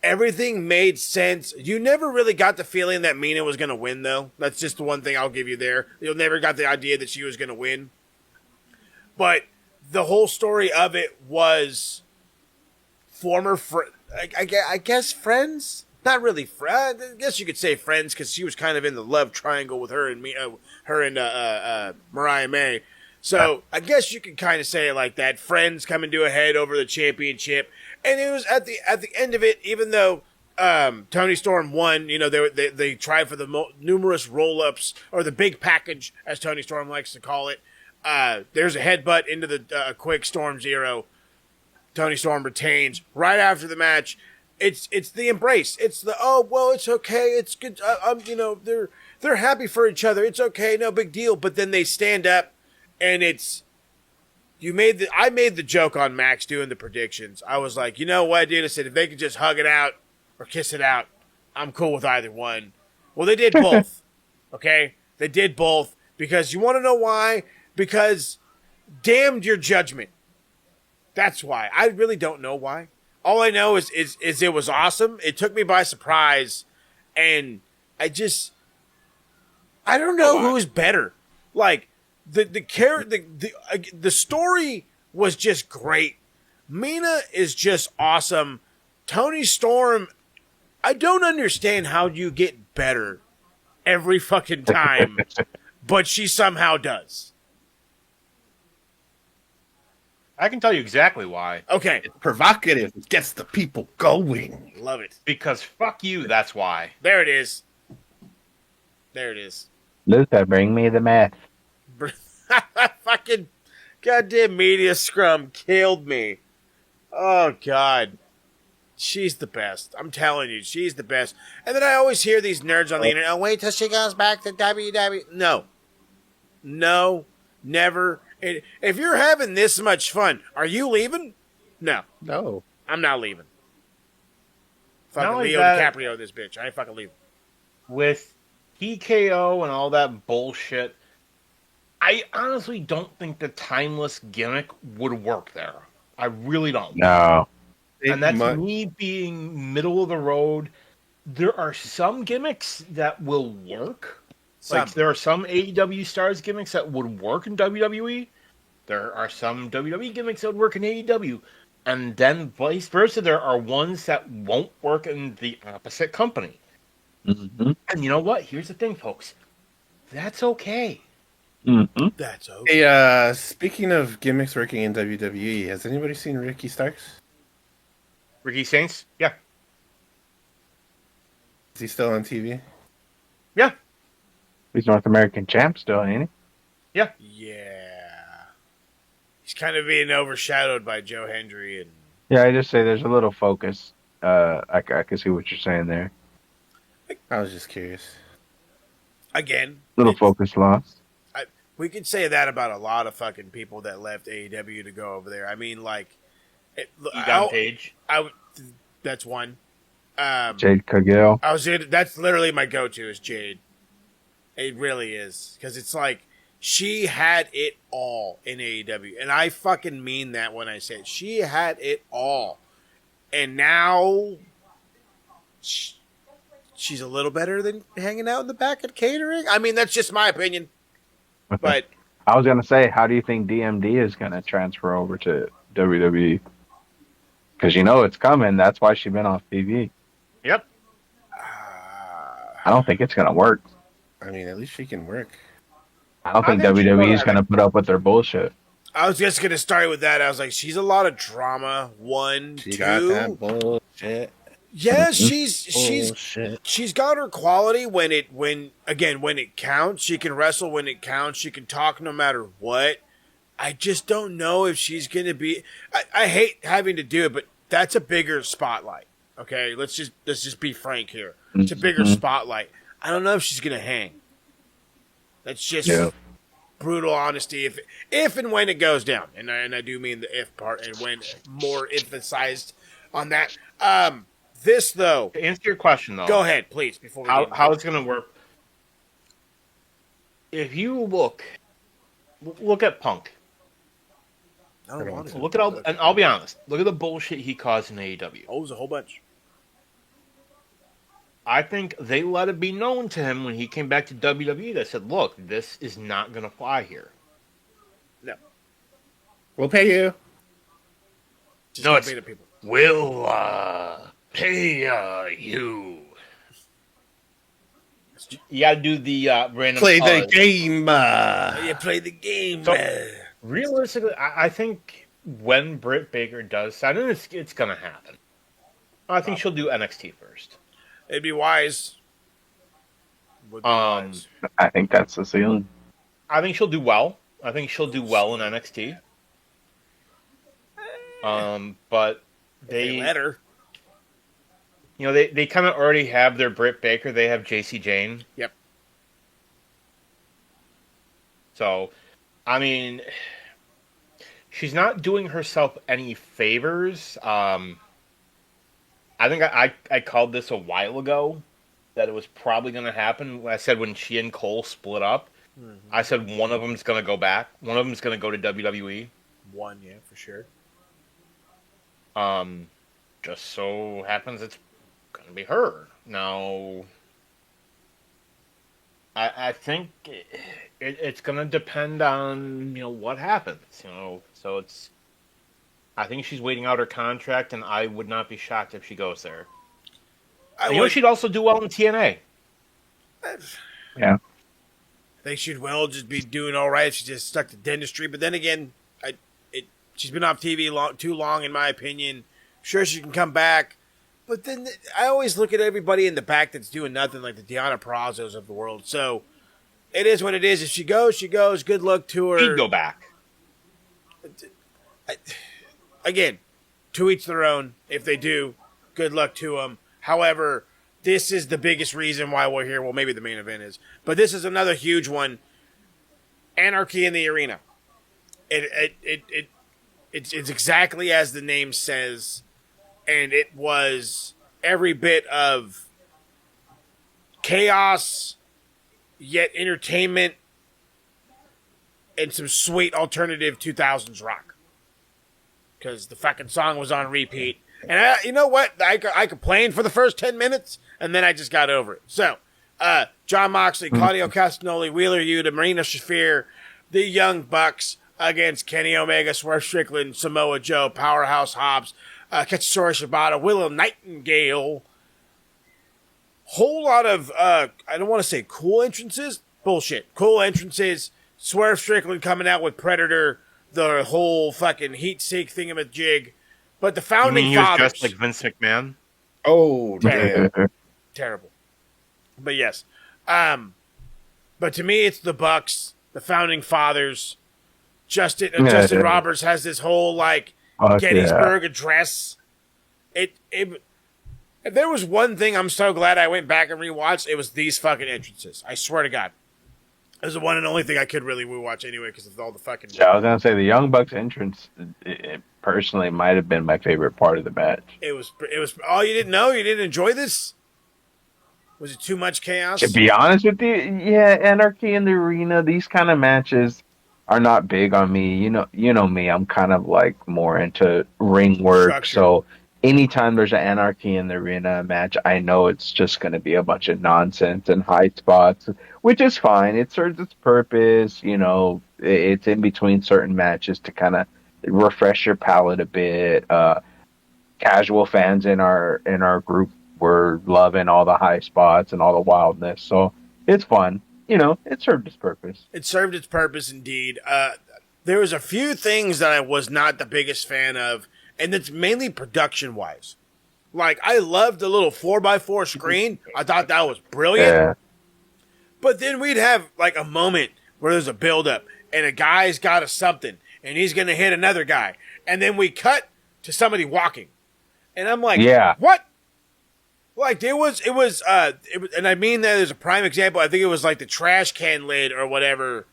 Everything made sense. You never really got the feeling that Mina was going to win, though. That's just the one thing I'll give you there. You never got the idea that she was going to win. But the whole story of it was I guess friends? Not really friends. I guess you could say friends because she was kind of in the love triangle with her and Mariah May. So I guess you could kind of say it like that. Friends coming to a head over the championship. And it was at the end of it, even though Toni Storm won, they tried for the numerous roll-ups, or the big package, as Toni Storm likes to call it. There's a headbutt into the quick Storm Zero. Toni Storm retains. Right after the match, it's the embrace. It's the, oh, well, it's okay. It's good. They're happy for each other. It's okay. No big deal. But then they stand up, and I made the joke on Max doing the predictions. I was like, you know what, dude? I said, if they could just hug it out or kiss it out, I'm cool with either one. Well, they did both. Okay? They did both. Because you want to know why? Because damned your judgment. That's why. I really don't know why. All I know is it was awesome. It took me by surprise. And I don't know who's better. Like, the story was just great. Mina is just awesome. Toni Storm, I don't understand how you get better every fucking time, but she somehow does. I can tell you exactly why. Okay. It's provocative. It gets the people going. Love it. Because fuck you, that's why. There it is. Luca, bring me the meth. Fucking goddamn media scrum killed me. Oh, God. She's the best. I'm telling you, she's the best. And then I always hear these nerds on the internet, oh, wait till she goes back to WWE. No, never. If you're having this much fun, are you leaving? No. I'm not leaving. Fucking Leo DiCaprio, this bitch. I ain't fucking leaving. With TKO and all that bullshit, I honestly don't think the timeless gimmick would work there. I really don't. No. And that's me being middle of the road. There are some gimmicks that will work. Like, there are some AEW stars gimmicks that would work in WWE. There are some WWE gimmicks that would work in AEW. And then vice versa, there are ones that won't work in the opposite company. Mm-hmm. And you know what? Here's the thing, folks. That's okay. Mm-hmm. That's okay. Hey, speaking of gimmicks working in WWE, has anybody seen Ricky Starks? Ricky Saints? Yeah. Is he still on TV? Yeah. He's North American champ still, ain't he? Yeah. Yeah. He's kind of being overshadowed by Joe Hendry and. Yeah, I just say there's a little focus. I can see what you're saying there. I was just curious. Again, Little focus loss. We could say that about a lot of fucking people that left AEW to go over there. I mean, like, Egon Page. That's one. Jade Cargill. That's literally my go-to is Jade. It really is, because it's like she had it all in AEW, and I fucking mean that when I say it. She had it all, and now she's a little better than hanging out in the back at catering. I mean, that's just my opinion. But I was gonna say, how do you think DMD is gonna transfer over to WWE? Because you know it's coming. That's why she's been off TV. Yep. I don't think it's gonna work. I mean, at least she can work. I don't think WWE is gonna put up with their bullshit. I was just gonna start with that. I was like, she's a lot of drama. She got that bullshit. Yeah, she's got her quality when it counts. She can wrestle when it counts. She can talk no matter what. I just don't know if she's gonna be. I hate having to do it, but that's a bigger spotlight. Okay, let's just be frank here. It's a bigger spotlight. I don't know if she's gonna hang. That's just brutal honesty. If and when it goes down, and I do mean the if part, and when more emphasized on that. This, though... To answer your question, though... Go ahead, please, before we how it's going to work. If you look at Punk. I don't want to. Look at and I'll be honest. Look at the bullshit he caused in AEW. Oh, it was a whole bunch. I think they let it be known to him when he came back to WWE. They said, look, this is not going to fly here. No. We'll pay you. Just no, it's... pay the people. We'll, pay you. You gotta do the random. Play the game. You play the game. So, realistically, I think when Britt Baker does sign, and it's gonna happen. I think she'll do NXT first. It'd be wise. I think that's the ceiling. I think she'll do well. I think she'll do well in NXT. But they let her. You know, they kind of already have their Britt Baker. They have JC Jane. Yep. So, I mean, she's not doing herself any favors. I think I called this a while ago that it was probably going to happen. I said when she and Cole split up, I said one of them's going to go back. One of them's going to go to WWE. One, yeah, for sure. Just so happens it's going to be her. Now, I think it's going to depend on, what happens, So I think she's waiting out her contract, and I would not be shocked if she goes there. She'd also do well in TNA. Yeah. I think she'd just be doing all right if she just stuck to dentistry. But then again, she's been off TV too long, in my opinion. Sure, she can come back. But then I always look at everybody in the back that's doing nothing, like the Deonna Purrazos of the world. So it is what it is. If she goes, she goes. Good luck to her. She'd go back. Again, to each their own. If they do, good luck to them. However, this is the biggest reason why we're here. Well, maybe the main event is. But this is another huge one. Anarchy in the arena. It's exactly as the name says. And it was every bit of chaos, yet entertainment, and some sweet alternative 2000s rock. Because the fucking song was on repeat. And you know what? I complained for the first 10 minutes, and then I just got over it. So, Jon Moxley, Claudio Castagnoli, Wheeler Yuta, Marina Shafir, the Young Bucks against Kenny Omega, Swerve Strickland, Samoa Joe, Powerhouse Hobbs, Katsuyori Shibata, Willow Nightingale. Whole lot of, I don't want to say cool entrances. Bullshit. Cool entrances. Swerve Strickland coming out with Predator, the whole fucking heat seek thingamajig. But the founding he fathers. was dressed like Vince McMahon? Oh, damn. Terrible. But yes. But to me, it's the Bucks, the founding fathers. Justin Roberts has this whole, Gettysburg Address. If there was one thing I'm so glad I went back and rewatched, it was these fucking entrances. I swear to God. It was the one and only thing I could really rewatch anyway because of all the fucking... Yeah, I was going to say, the Young Bucks entrance, it personally might have been my favorite part of the match. It was... Oh, you didn't know? You didn't enjoy this? Was it too much chaos? To be honest with you, yeah, Anarchy in the Arena, these kind of matches are not big on me. You know me, I'm kind of more into ring work, Structure. So anytime there's an Anarchy in the Arena match, I know it's just going to be a bunch of nonsense and high spots, which is fine. It serves its purpose. It's in between certain matches to kind of refresh your palate a bit. Casual fans in our group were loving all the high spots and all the wildness, so it's fun. It served its purpose. It served its purpose, indeed. There was a few things that I was not the biggest fan of, and it's mainly production-wise. I loved the little 4x4 screen. I thought that was brilliant. Yeah. But then we'd have, a moment where there's a build-up, and a guy's got a something, and he's going to hit another guy. And then we cut to somebody walking. And I'm like, yeah. What? It was, and I mean that as a prime example. I think it was the trash can lid or whatever.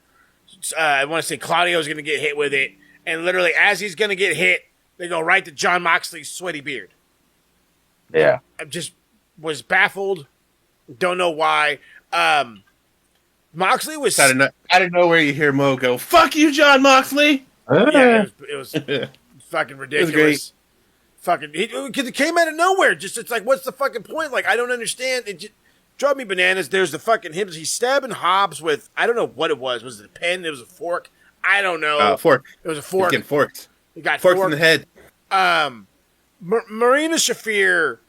I want to say Claudio's going to get hit with it. And literally, as he's going to get hit, they go right to Jon Moxley's sweaty beard. Yeah. I just was baffled. Don't know why. Moxley was... Out of nowhere, you hear Mo go, "Fuck you, Jon Moxley!" Yeah, it was fucking ridiculous. It came out of nowhere. It's what's the fucking point? I don't understand. It just drove me bananas. There's the fucking him. He's stabbing Hobbs with, I don't know what it was. Was it a pen? It was a fork. I don't know. Fork. It was a fork. He's getting forked. He got forked in the head. Marina Shafir.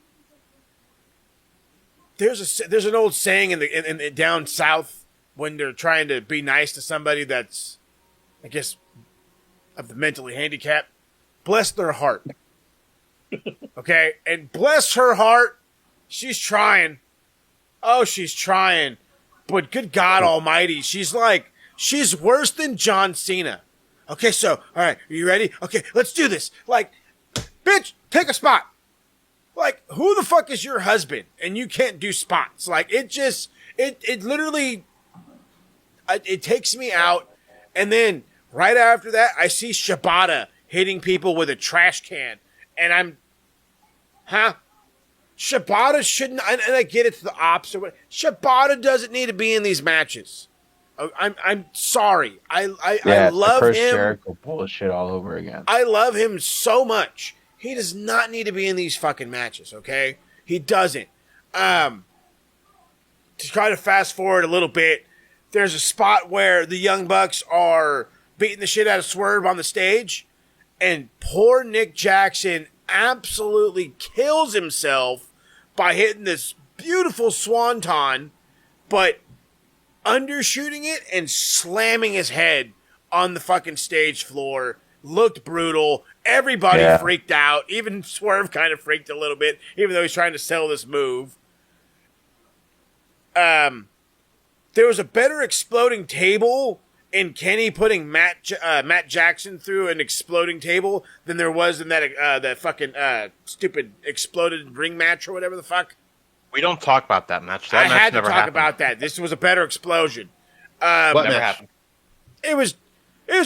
There's an old saying in down south when they're trying to be nice to somebody that's, I guess, of the mentally handicapped. Bless their heart. Okay? And bless her heart, she's trying. Oh, she's trying. But good God almighty, she's worse than John Cena. Okay, so, all right, are you ready? Okay, let's do this. Bitch, take a spot. Who the fuck is your husband? And you can't do spots. It literally, it takes me out. And then, right after that, I see Shibata hitting people with a trash can. And I'm, Shibata shouldn't, and I get it's the opposite. Shibata doesn't need to be in these matches. I'm sorry. I love Chris him. Jericho bullshit all over again. I love him so much. He does not need to be in these fucking matches, okay? He doesn't. To try to fast forward a little bit, there's a spot where the Young Bucks are beating the shit out of Swerve on the stage, and poor Nick Jackson absolutely kills himself by hitting this beautiful swanton, but undershooting it and slamming his head on the fucking stage floor. Looked brutal. Everybody freaked out. Even Swerve kind of freaked a little bit, even though he's trying to sell this move. There was a better exploding table in Kenny putting Matt Jackson through an exploding table than there was in that fucking stupid exploded ring match or whatever the fuck. We don't talk about that match. That I match had to never talk happened. about that. This was a better explosion. What Never match? happened. It was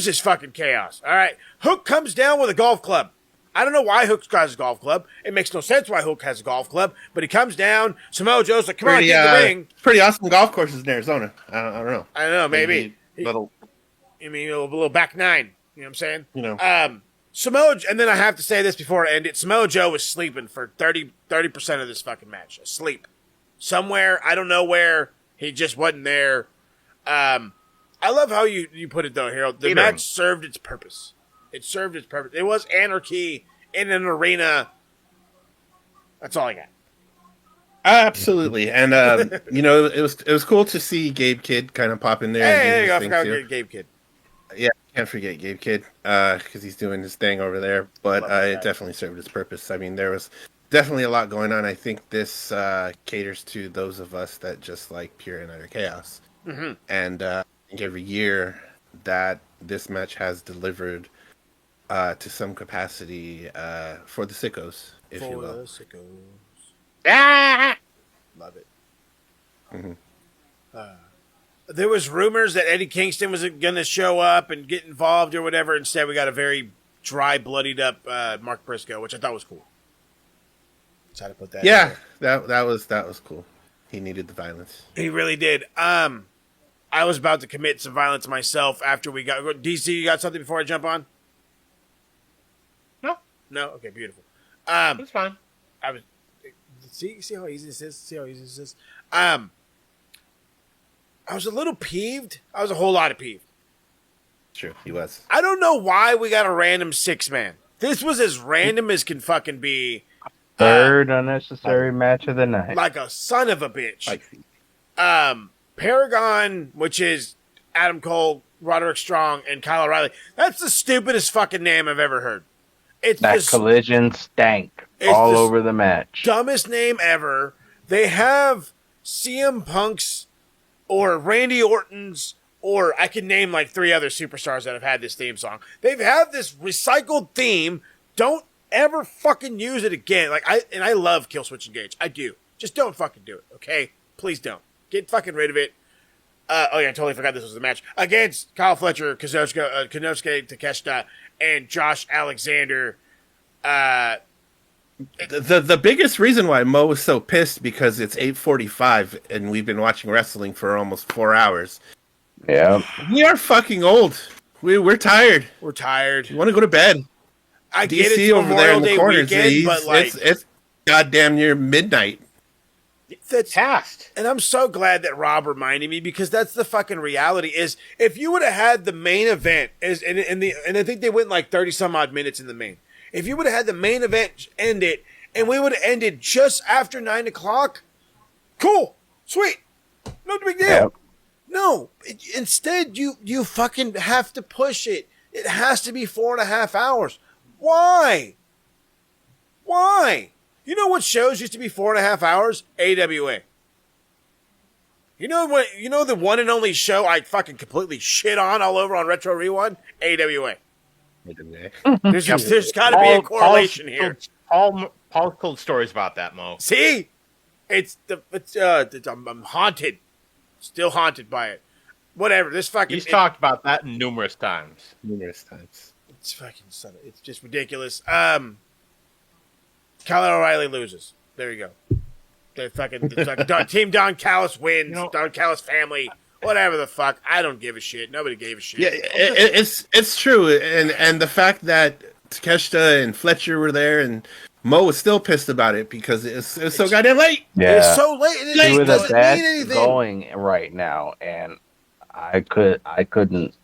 just fucking chaos. All right. Hook comes down with a golf club. I don't know why Hook has a golf club. It makes no sense why Hook has a golf club, but he comes down. Samoa Joe's like, come on, get in the ring. Pretty awesome golf courses in Arizona. I don't know. I don't know, maybe. Little. You mean a little back nine. You know what I'm saying? Samoa, and then I have to say this before I end it. Samoa Joe was sleeping for 30% of this fucking match. Asleep. Somewhere, I don't know where. He just wasn't there. I love how you put it, though, Harold. The match served its purpose. It served its purpose. It was Anarchy in an arena. That's all I got. Absolutely, and it was cool to see Gabe Kidd kind of pop in there. Hey, and there you go. I do forgot his thing, Gabe Kidd. Yeah, can't forget Gabe Kidd because he's doing his thing over there. But it definitely served its purpose. I mean, there was definitely a lot going on. I think this caters to those of us that just like pure and utter chaos. Mm-hmm. And I think every year that this match has delivered to some capacity for the sickos, if you will. For the sickos. Ah! Love it. Mm-hmm. There was rumors that Eddie Kingston was going to show up and get involved or whatever. Instead, we got a very dry, bloodied up Mark Briscoe, which I thought was cool. Just had to put that. Yeah, that was cool. He needed the violence. He really did. I was about to commit some violence myself after we got DC. You got something before I jump on? No. Okay, beautiful. It's fine. I was see how easy this is. I was a little peeved. I was a whole lot of peeved. True, he was. I don't know why we got a random 6-man. This was as random as can fucking be. Third unnecessary match of the night. Like a son of a bitch. Paragon, which is Adam Cole, Roderick Strong, and Kyle O'Reilly. That's the stupidest fucking name I've ever heard. It's that collision stank all over the match. Dumbest name ever. They have CM Punk's or Randy Orton's, or I can name like 3 other superstars that have had this theme song. They've had this recycled theme. Don't ever fucking use it again. I love Kill Switch Engage. I do. Just don't fucking do it, okay? Please don't. Get fucking rid of it. I totally forgot this was the match. Against Kyle Fletcher, Konosuke Takeshita, and Josh Alexander. The biggest reason why Mo was so pissed because it's 8:45 and we've been watching wrestling for almost 4 hours. Yeah, we are fucking old. We're tired. We're tired. We want to go to bed. I DC get it's over there in the corner. Weekend, but it's goddamn near midnight. That's past. And I'm so glad that Rob reminded me because that's the fucking reality. Is if you would have had the main event and I think they went like 30 some odd minutes in the main. If you would have had the main event end it, and we would have ended just after 9 o'clock, cool, sweet, no big deal. Yep. No, instead you fucking have to push it. It has to be 4.5 hours. Why? You know what shows used to be 4.5 hours? AWA. You know what? You know the one and only show I fucking completely shit on all over on Retro Rewind? AWA. There's got to be a correlation here. Paul told stories about that, Mo. See, I'm haunted, still haunted by it. Whatever. He's talked about that numerous times. It's fucking it's just ridiculous. Kyle O'Reilly loses. There you go. They're fucking Team Don Callis wins. Don Callis family. Whatever the fuck, I don't give a shit. Nobody gave a shit. Yeah, it's true, and the fact that Takeshita and Fletcher were there, and Mo was still pissed about it because it's so goddamn late. Yeah, it's so late. And it doesn't mean anything. Going right now, and I couldn't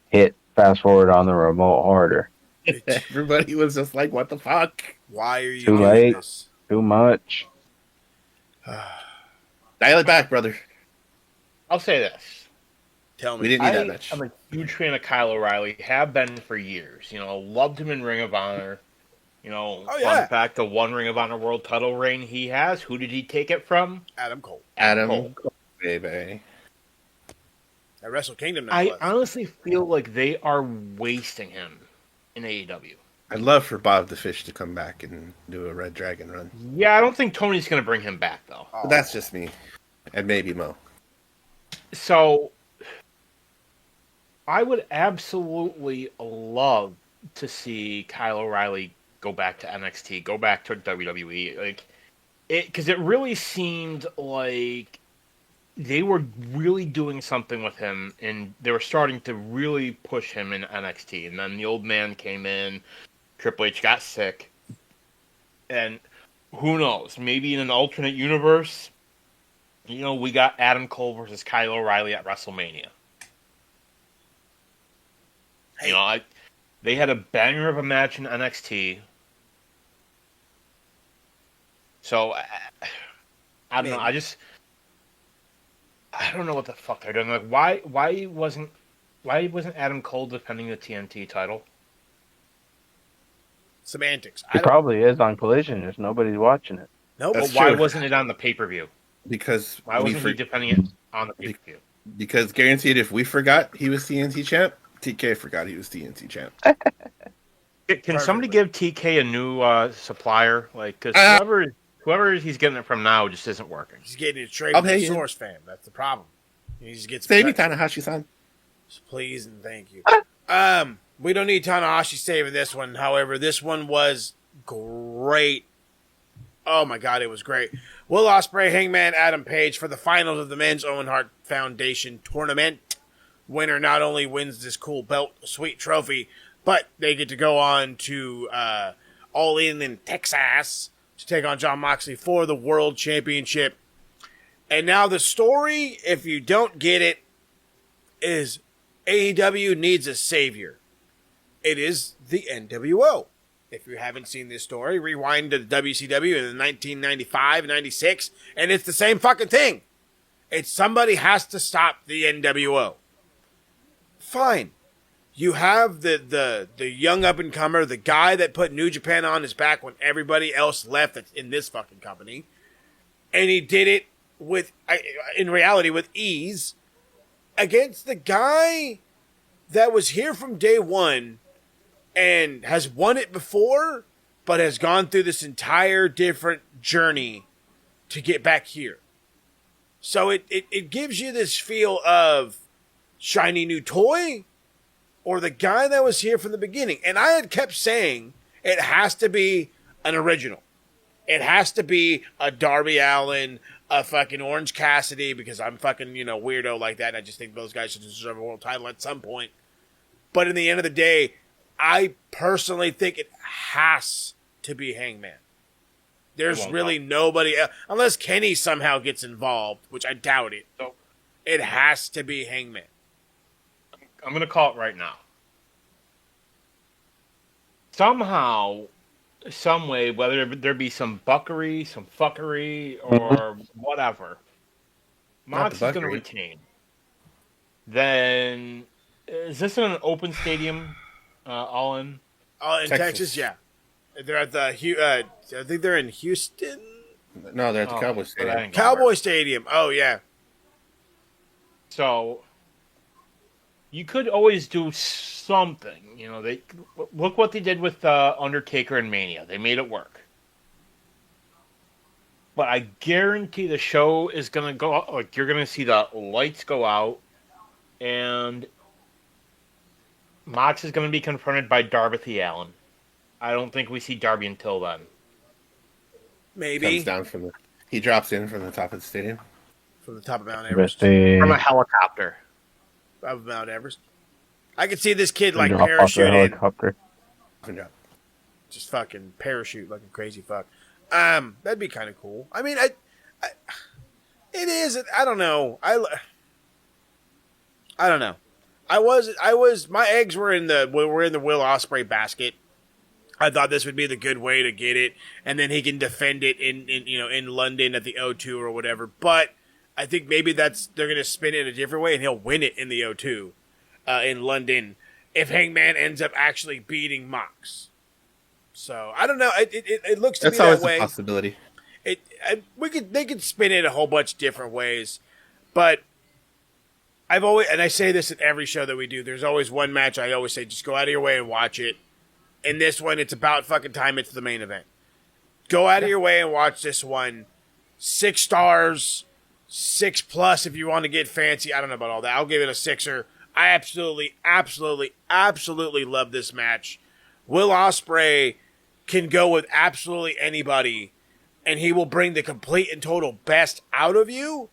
hit fast forward on the remote harder. Everybody was just like, "What the fuck? Why are you too doing late? This? Too much." Dial it back, brother. I'll say this. Tell me. We didn't need that much. I'm a huge fan of Kyle O'Reilly. Have been for years. Loved him in Ring of Honor. Fun fact, the one Ring of Honor world title reign he has, who did he take it from? Adam Cole. Adam Cole, baby. At Wrestle Kingdom. I honestly feel like they are wasting him in AEW. I'd love for Bob the Fish to come back and do a Red Dragon run. Yeah, I don't think Tony's going to bring him back, though. But that's just me. And maybe Mo. So, I would absolutely love to see Kyle O'Reilly go back to NXT, go back to WWE. Because it really seemed like they were really doing something with him, and they were starting to really push him in NXT. And then the old man came in, Triple H got sick, and who knows? Maybe in an alternate universe, we got Adam Cole versus Kyle O'Reilly at WrestleMania. Hey. They had a banger of a match in NXT. So, I don't know. I don't know what the fuck they're doing. Like, why wasn't Adam Cole defending the TNT title? Semantics. It probably is on Collision. Just nobody's watching it. Nope. But why wasn't it on the pay-per-view? Because why wasn't he defending it on the pay-per-view? Because guaranteed, if we forgot he was TNT champ, TK forgot he was TNT champ. Can somebody give TK a new supplier? Like, because whoever he's getting it from now just isn't working. He's getting it straight from the source, fam. That's the problem. He just gets Save me, Tanahashi-san. Please and thank you. We don't need Tanahashi saving this one. However, this one was great. Oh my god, it was great. Will Ospreay, Hangman, Adam Page for the finals of the Men's Owen Hart Foundation tournament. Winner not only wins this cool belt, sweet trophy, but they get to go on to All In Texas to take on Jon Moxley for the World Championship. And now the story, if you don't get it, is AEW needs a savior. It is the NWO. If you haven't seen this story, rewind to the WCW in 1995-96, and it's the same fucking thing. It's somebody has to stop the NWO. Fine. You have the young up-and-comer, the guy that put New Japan on his back when everybody else left that's in this fucking company. And he did it in reality, with ease, against the guy that was here from day one and has won it before, but has gone through this entire different journey to get back here. So it gives you this feel of shiny new toy, or the guy that was here from the beginning. And I had kept saying it has to be an original. It has to be a Darby Allin, a fucking Orange Cassidy, because I'm fucking, weirdo like that, and I just think those guys should deserve a world title at some point. But in the end of the day, I personally think it has to be Hangman. There's really nobody else, unless Kenny somehow gets involved, which I doubt it. So it has to be Hangman. I'm going to call it right now. Somehow, some way, whether there be some buckery, some fuckery, or whatever, Mox is going to retain. Then, is this in an open stadium? All in Texas, yeah. They're at the I think they're in Houston. No, they're at the Cowboy Stadium. Cowboy Stadium. Oh yeah. So you could always do something. They look what they did with Undertaker and Mania. They made it work. But I guarantee the show is gonna go out, like, you're gonna see the lights go out, and Mox is going to be confronted by Darby Allin. I don't think we see Darby until then. Maybe. He drops in from the top of the stadium. From the top of Mount Everest. From a helicopter. Of Mount Everest. I could see this kid parachute in. Helicopter. Just fucking parachute like a crazy fuck. That'd be kind of cool. I mean, it is. I don't know. I don't know. My eggs were in the Will Ospreay basket. I thought this would be the good way to get it, and then he can defend it in London at the O2 or whatever. But I think maybe they're going to spin it a different way, and he'll win it in the O2 in London if Hangman ends up actually beating Mox. So I don't know. It looks to me that way. That's always a possibility. They could spin it a whole bunch of different ways, but I've always, and I say this at every show that we do, there's always one match I always say, just go out of your way and watch it. In this one, it's about fucking time it's the main event. Go out of your way and watch this one. 6 stars, 6+ if you want to get fancy. I don't know about all that. I'll give it a 6er. I absolutely love this match. Will Ospreay can go with absolutely anybody, and he will bring the complete and total best out of you.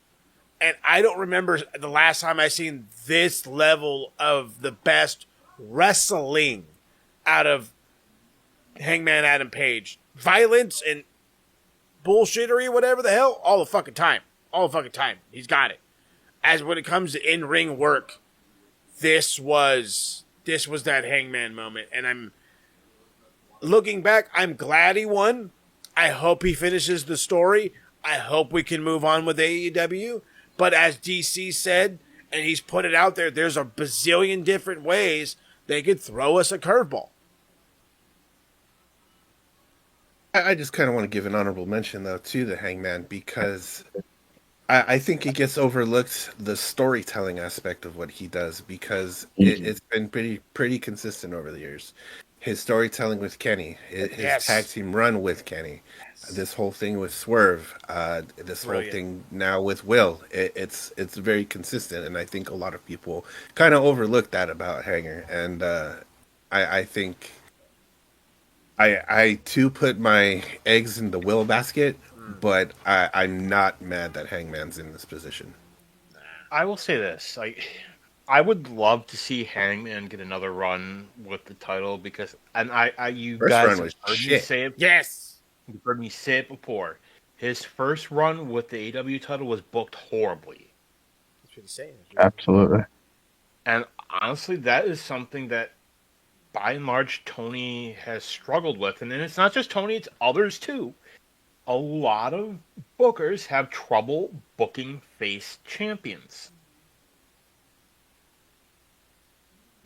And I don't remember the last time I seen this level of the best wrestling out of Hangman Adam Page. Violence and bullshittery, whatever the hell, all the fucking time. He's got it. As when it comes to in-ring work, this was that Hangman moment. And I'm looking back, I'm glad he won. I hope he finishes the story. I hope we can move on with AEW. But as DC said, and he's put it out there, there's a bazillion different ways they could throw us a curveball. I just kind of want to give an honorable mention, though, to the Hangman, because I think it gets overlooked, the storytelling aspect of what he does, because it's been pretty consistent over the years. His storytelling with Kenny, his tag team run with Kenny, this whole thing with Swerve, this whole thing now with Will, it's very consistent, and I think a lot of people kind of overlook that about Hanger, and I think I too put my eggs in the Will basket, but I'm not mad that Hangman's in this position. I will say this: I would love to see Hangman get another run with the title because, and you First guys run was heard shit. me say it. Yes, You've heard me say it before. His first run with the AEW title was booked horribly. that's what he's saying. Absolutely. And honestly, that is something that, by and large, Toni has struggled with. And then it's not just Toni, it's others too. A lot of bookers have trouble booking face champions.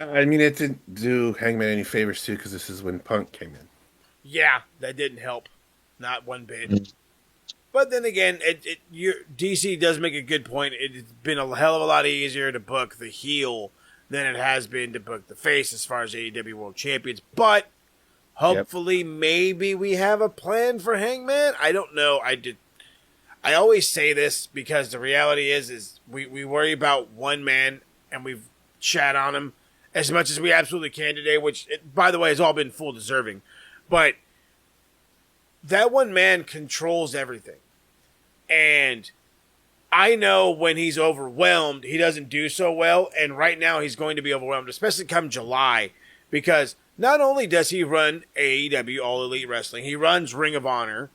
I mean, it didn't do Hangman any favors, too, because this is when Punk came in. Yeah, that didn't help. Not one bit. But then again, DC does make a good point. It's been a hell of a lot easier to book the heel than it has been to book the face as far as AEW World Champions. But hopefully, maybe we have a plan for Hangman. I don't know. I always say this because the reality is we worry about one man and we've shat on him as much as we absolutely can today, which, by the way, has all been full deserving. But that one man controls everything. And I know when he's overwhelmed, he doesn't do so well. And right now he's going to be overwhelmed, especially come July, because not only does he run AEW, All Elite Wrestling, he runs Ring of Honor.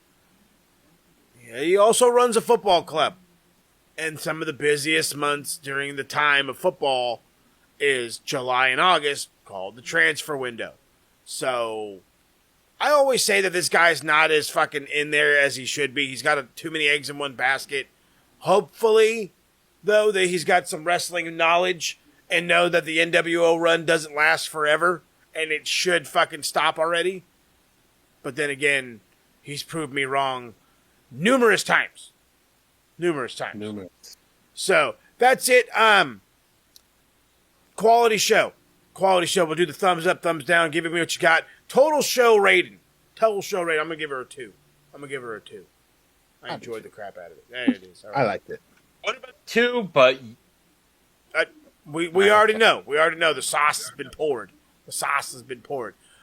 He also runs a football club. And some of the busiest months during the time of football is July and August, called the transfer window. So I always say that this guy's not as fucking in there as he should be. He's got too many eggs in one basket. Hopefully, though, that he's got some wrestling knowledge and know that the NWO run doesn't last forever and it should fucking stop already. But then again, he's proved me wrong numerous times. So that's it. Quality show. We'll do the thumbs up, thumbs down. Give me what you got. Total show rating. I'm gonna give her a 2. I enjoyed the crap out of it. There it is. Right. I liked it. What about 2? But we already know. The sauce has been poured.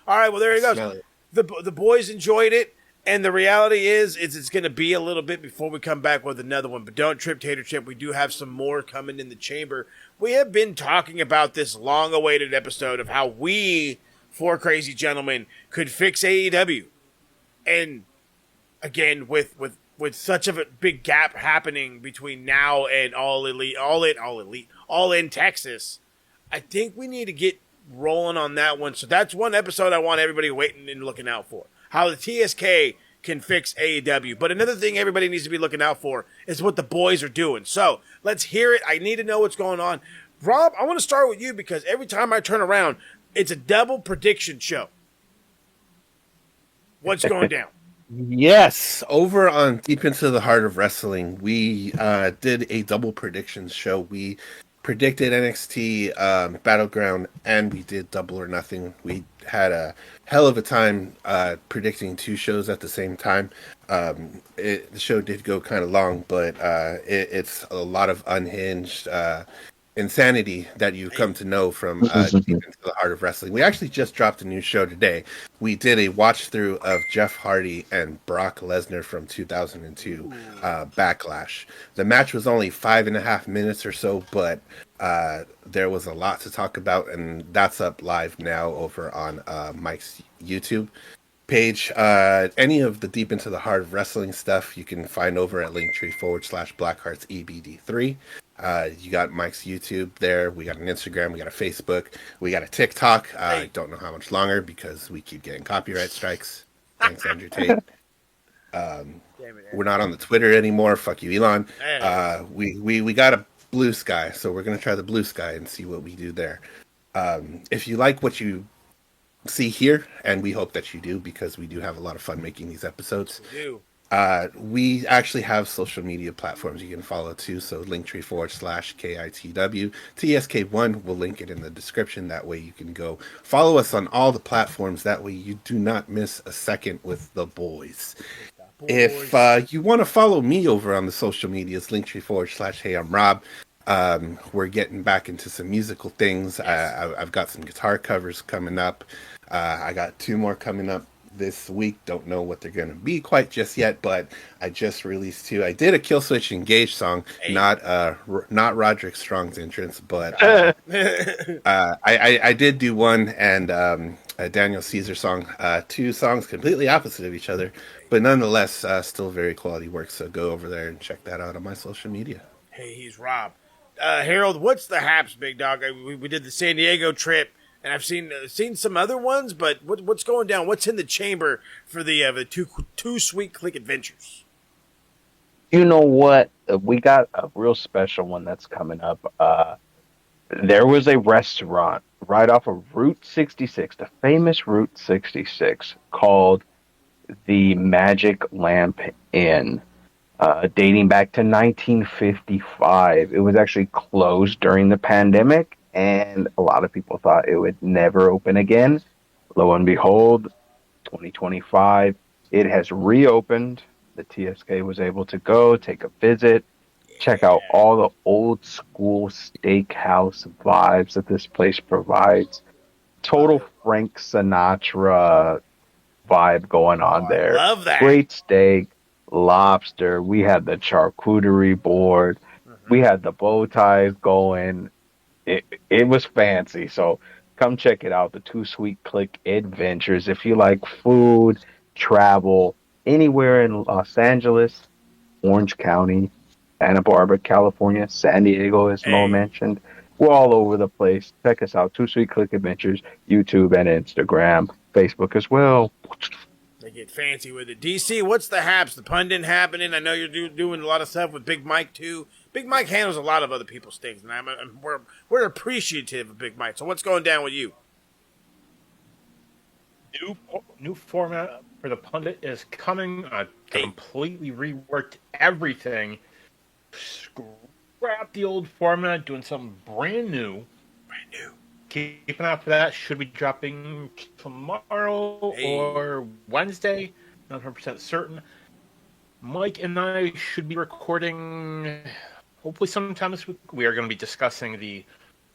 All right. Well, there you go. The boys enjoyed it. And the reality is it's going to be a little bit before we come back with another one. But don't trip, Tater Chip. We do have some more coming in the chamber. We have been talking about this long-awaited episode of how we, 4 crazy gentlemen, could fix AEW. And again, with such of a big gap happening between now and All in Texas, I think we need to get rolling on that one. So that's one episode I want everybody waiting and looking out for. How the TSK can fix AEW. But another thing everybody needs to be looking out for is what the boys are doing. So let's hear it. I need to know what's going on. Rob, I want to start with you because every time I turn around, it's a double prediction show. What's going down? Yes, over on Deep Into the Heart of Wrestling, we did a double predictions show. We predicted NXT Battleground, and we did Double or Nothing. We had a hell of a time predicting 2 shows at the same time. The show did go kind of long, but it's a lot of unhinged insanity that you come to know from Deep Into the Heart of Wrestling. We actually just dropped a new show today. We did a watch through of Jeff Hardy and Brock Lesnar from 2002 Backlash. The match was only 5.5 minutes or so, but there was a lot to talk about, and that's up live now over on Mike's YouTube page. Any of the Deep Into the Heart of Wrestling stuff you can find over at linktree/BlackHeartsEBD3. You got Mike's YouTube there. We got an Instagram. We got a Facebook. We got a TikTok. I don't know how much longer because we keep getting copyright strikes. Thanks, Andrew Tate. We're not on the Twitter anymore. Fuck you, Elon. We got a Blue Sky, so we're gonna try the Blue Sky and see what we do there. If you like what you see here, and we hope that you do, because we do have a lot of fun making these episodes. We do. We actually have social media platforms you can follow too. So linktree/KITW. TSK1, we'll link it in the description. That way you can go follow us on all the platforms. That way you do not miss a second with the boys. If you want to follow me over on the social medias, linktree/Hey, I'm Rob. We're getting back into some musical things. I've got some guitar covers coming up. I got 2 more coming up this week. Don't know what they're going to be quite just yet, but I just released 2. I did a Killswitch Engage song, not Roderick Strong's entrance, but I did do one, and a Daniel Caesar song. 2 songs completely opposite of each other, but nonetheless still very quality work. So go over there and check that out on my social media. Hey, he's Rob. Harold, what's the haps, big dog? We did the San Diego trip, and I've seen some other ones, but what's going down? What's in the chamber for the two Sweet Click Adventures? You know what? We got a real special one that's coming up. There was a restaurant right off of Route 66, the famous Route 66, called the Magic Lamp Inn, dating back to 1955. It was actually closed during the pandemic, and a lot of people thought it would never open again. Lo and behold, 2025, it has reopened. The TSK was able to go take a visit, check out all the old school steakhouse vibes that this place provides. Total Frank Sinatra vibe going on there. Love that. Great steak, lobster. We had the charcuterie board. We had the bow ties going. It was fancy. So come check it out. The 2 Sweet Click Adventures. If you like food, travel, anywhere in Los Angeles, Orange County, Santa Barbara, California, San Diego, as Mo mentioned. We're all over the place. Check us out. 2 Sweet Click Adventures, YouTube and Instagram, Facebook as well. They get fancy with it. DC, what's the haps? The pundit happening. I know you're doing a lot of stuff with Big Mike too. Big Mike handles a lot of other people's things, and we're appreciative of Big Mike. So what's going down with you? New format for the pundit is coming. Completely reworked everything. Scrap the old format, doing something brand new. Keep an eye out for that. Should be dropping tomorrow or Wednesday. Not 100% certain. Mike and I should be recording hopefully sometime this week. We are going to be discussing the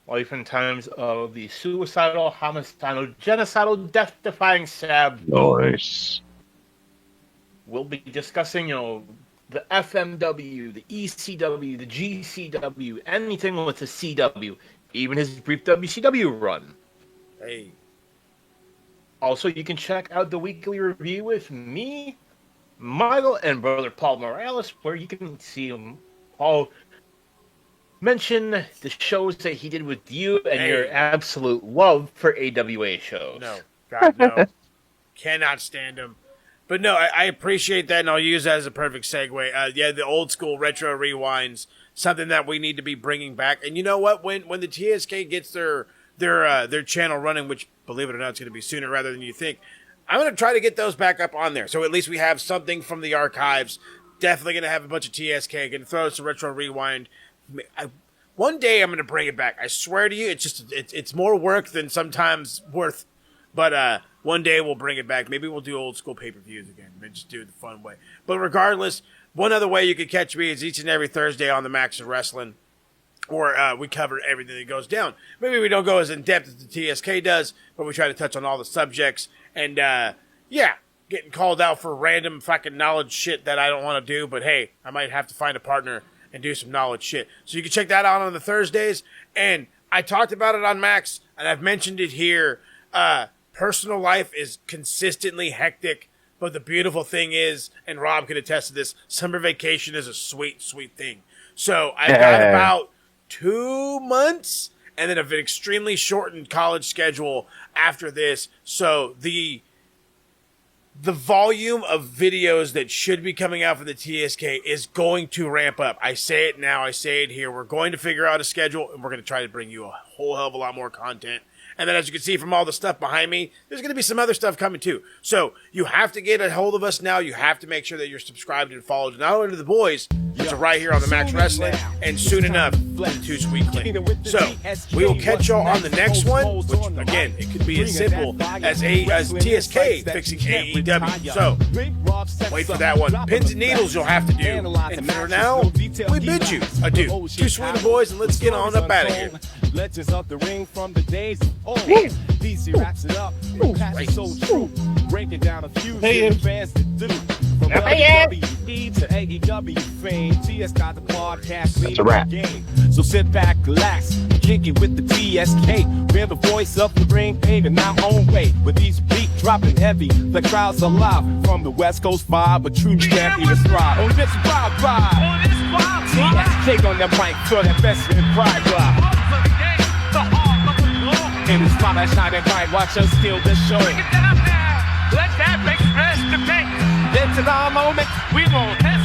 life and times of the suicidal, homicidal, genocidal, death-defying Sab. Nice. We'll be discussing, the FMW, the ECW, the GCW, anything with a CW, even his brief WCW run. Hey. Also, you can check out the weekly review with me, Michael, and brother Paul Morales, where you can see Paul mention the shows that he did with you and your absolute love for AWA shows. No. God, no. Cannot stand him. But no, I appreciate that, and I'll use that as a perfect segue. The old school retro rewinds, something that we need to be bringing back. And you know what? When the TSK gets their channel running, which, believe it or not, it's going to be sooner rather than you think, I'm going to try to get those back up on there. So at least we have something from the archives. Definitely going to have a bunch of TSK. Going to throw some retro rewind. One day I'm going to bring it back. I swear to you, it's more work than sometimes worth. But one day we'll bring it back. Maybe we'll do old school pay-per-views again. Maybe just do it the fun way. But regardless, one other way you can catch me is each and every Thursday on the Max of Wrestling, where we cover everything that goes down. Maybe we don't go as in-depth as the TSK does, but we try to touch on all the subjects. And, getting called out for random fucking knowledge shit that I don't want to do. But, hey, I might have to find a partner and do some knowledge shit. So you can check that out on the Thursdays. And I talked about it on Max, and I've mentioned it here. Personal life is consistently hectic, but the beautiful thing is, and Rob can attest to this, summer vacation is a sweet, sweet thing. So I've got about 2 months and then an extremely shortened college schedule after this. So the the volume of videos that should be coming out for the TSK is going to ramp up. I say it now, I say it here. We're going to figure out a schedule, and we're going to try to bring you a whole hell of a lot more content. And then as you can see from all the stuff behind me, there's going to be some other stuff coming too. So you have to get a hold of us now. You have to make sure that you're subscribed and followed, not only to the boys, but to right here on the Max Wrestling, and soon enough, the Too Sweet Clean. So we will catch y'all on the next one, which again, it could be as simple as TSK fixing AEW. So wait for that one. Pins and needles you'll have to do. And for now, we bid you adieu. Too Sweet boys, and let's get on up out of here. Legends of the ring from the days of old. DC wraps it up. That's so true. Breaking down a few fans that do. From WWE to AEW fame, TS got the podcast. That's a wrap. So sit back, relax, kick it with the TSK. We're the voice of the ring, paving our own way. With these beats dropping heavy, the crowds are loud. From the West Coast vibe, a true champion is thrive. On this wild ride, TSK on the mic for that best in pride ride. In the spotlight shining bright, watch us steal the show. Bring it down now. Let that make rest debate. Then to our moment, we won't hesitate.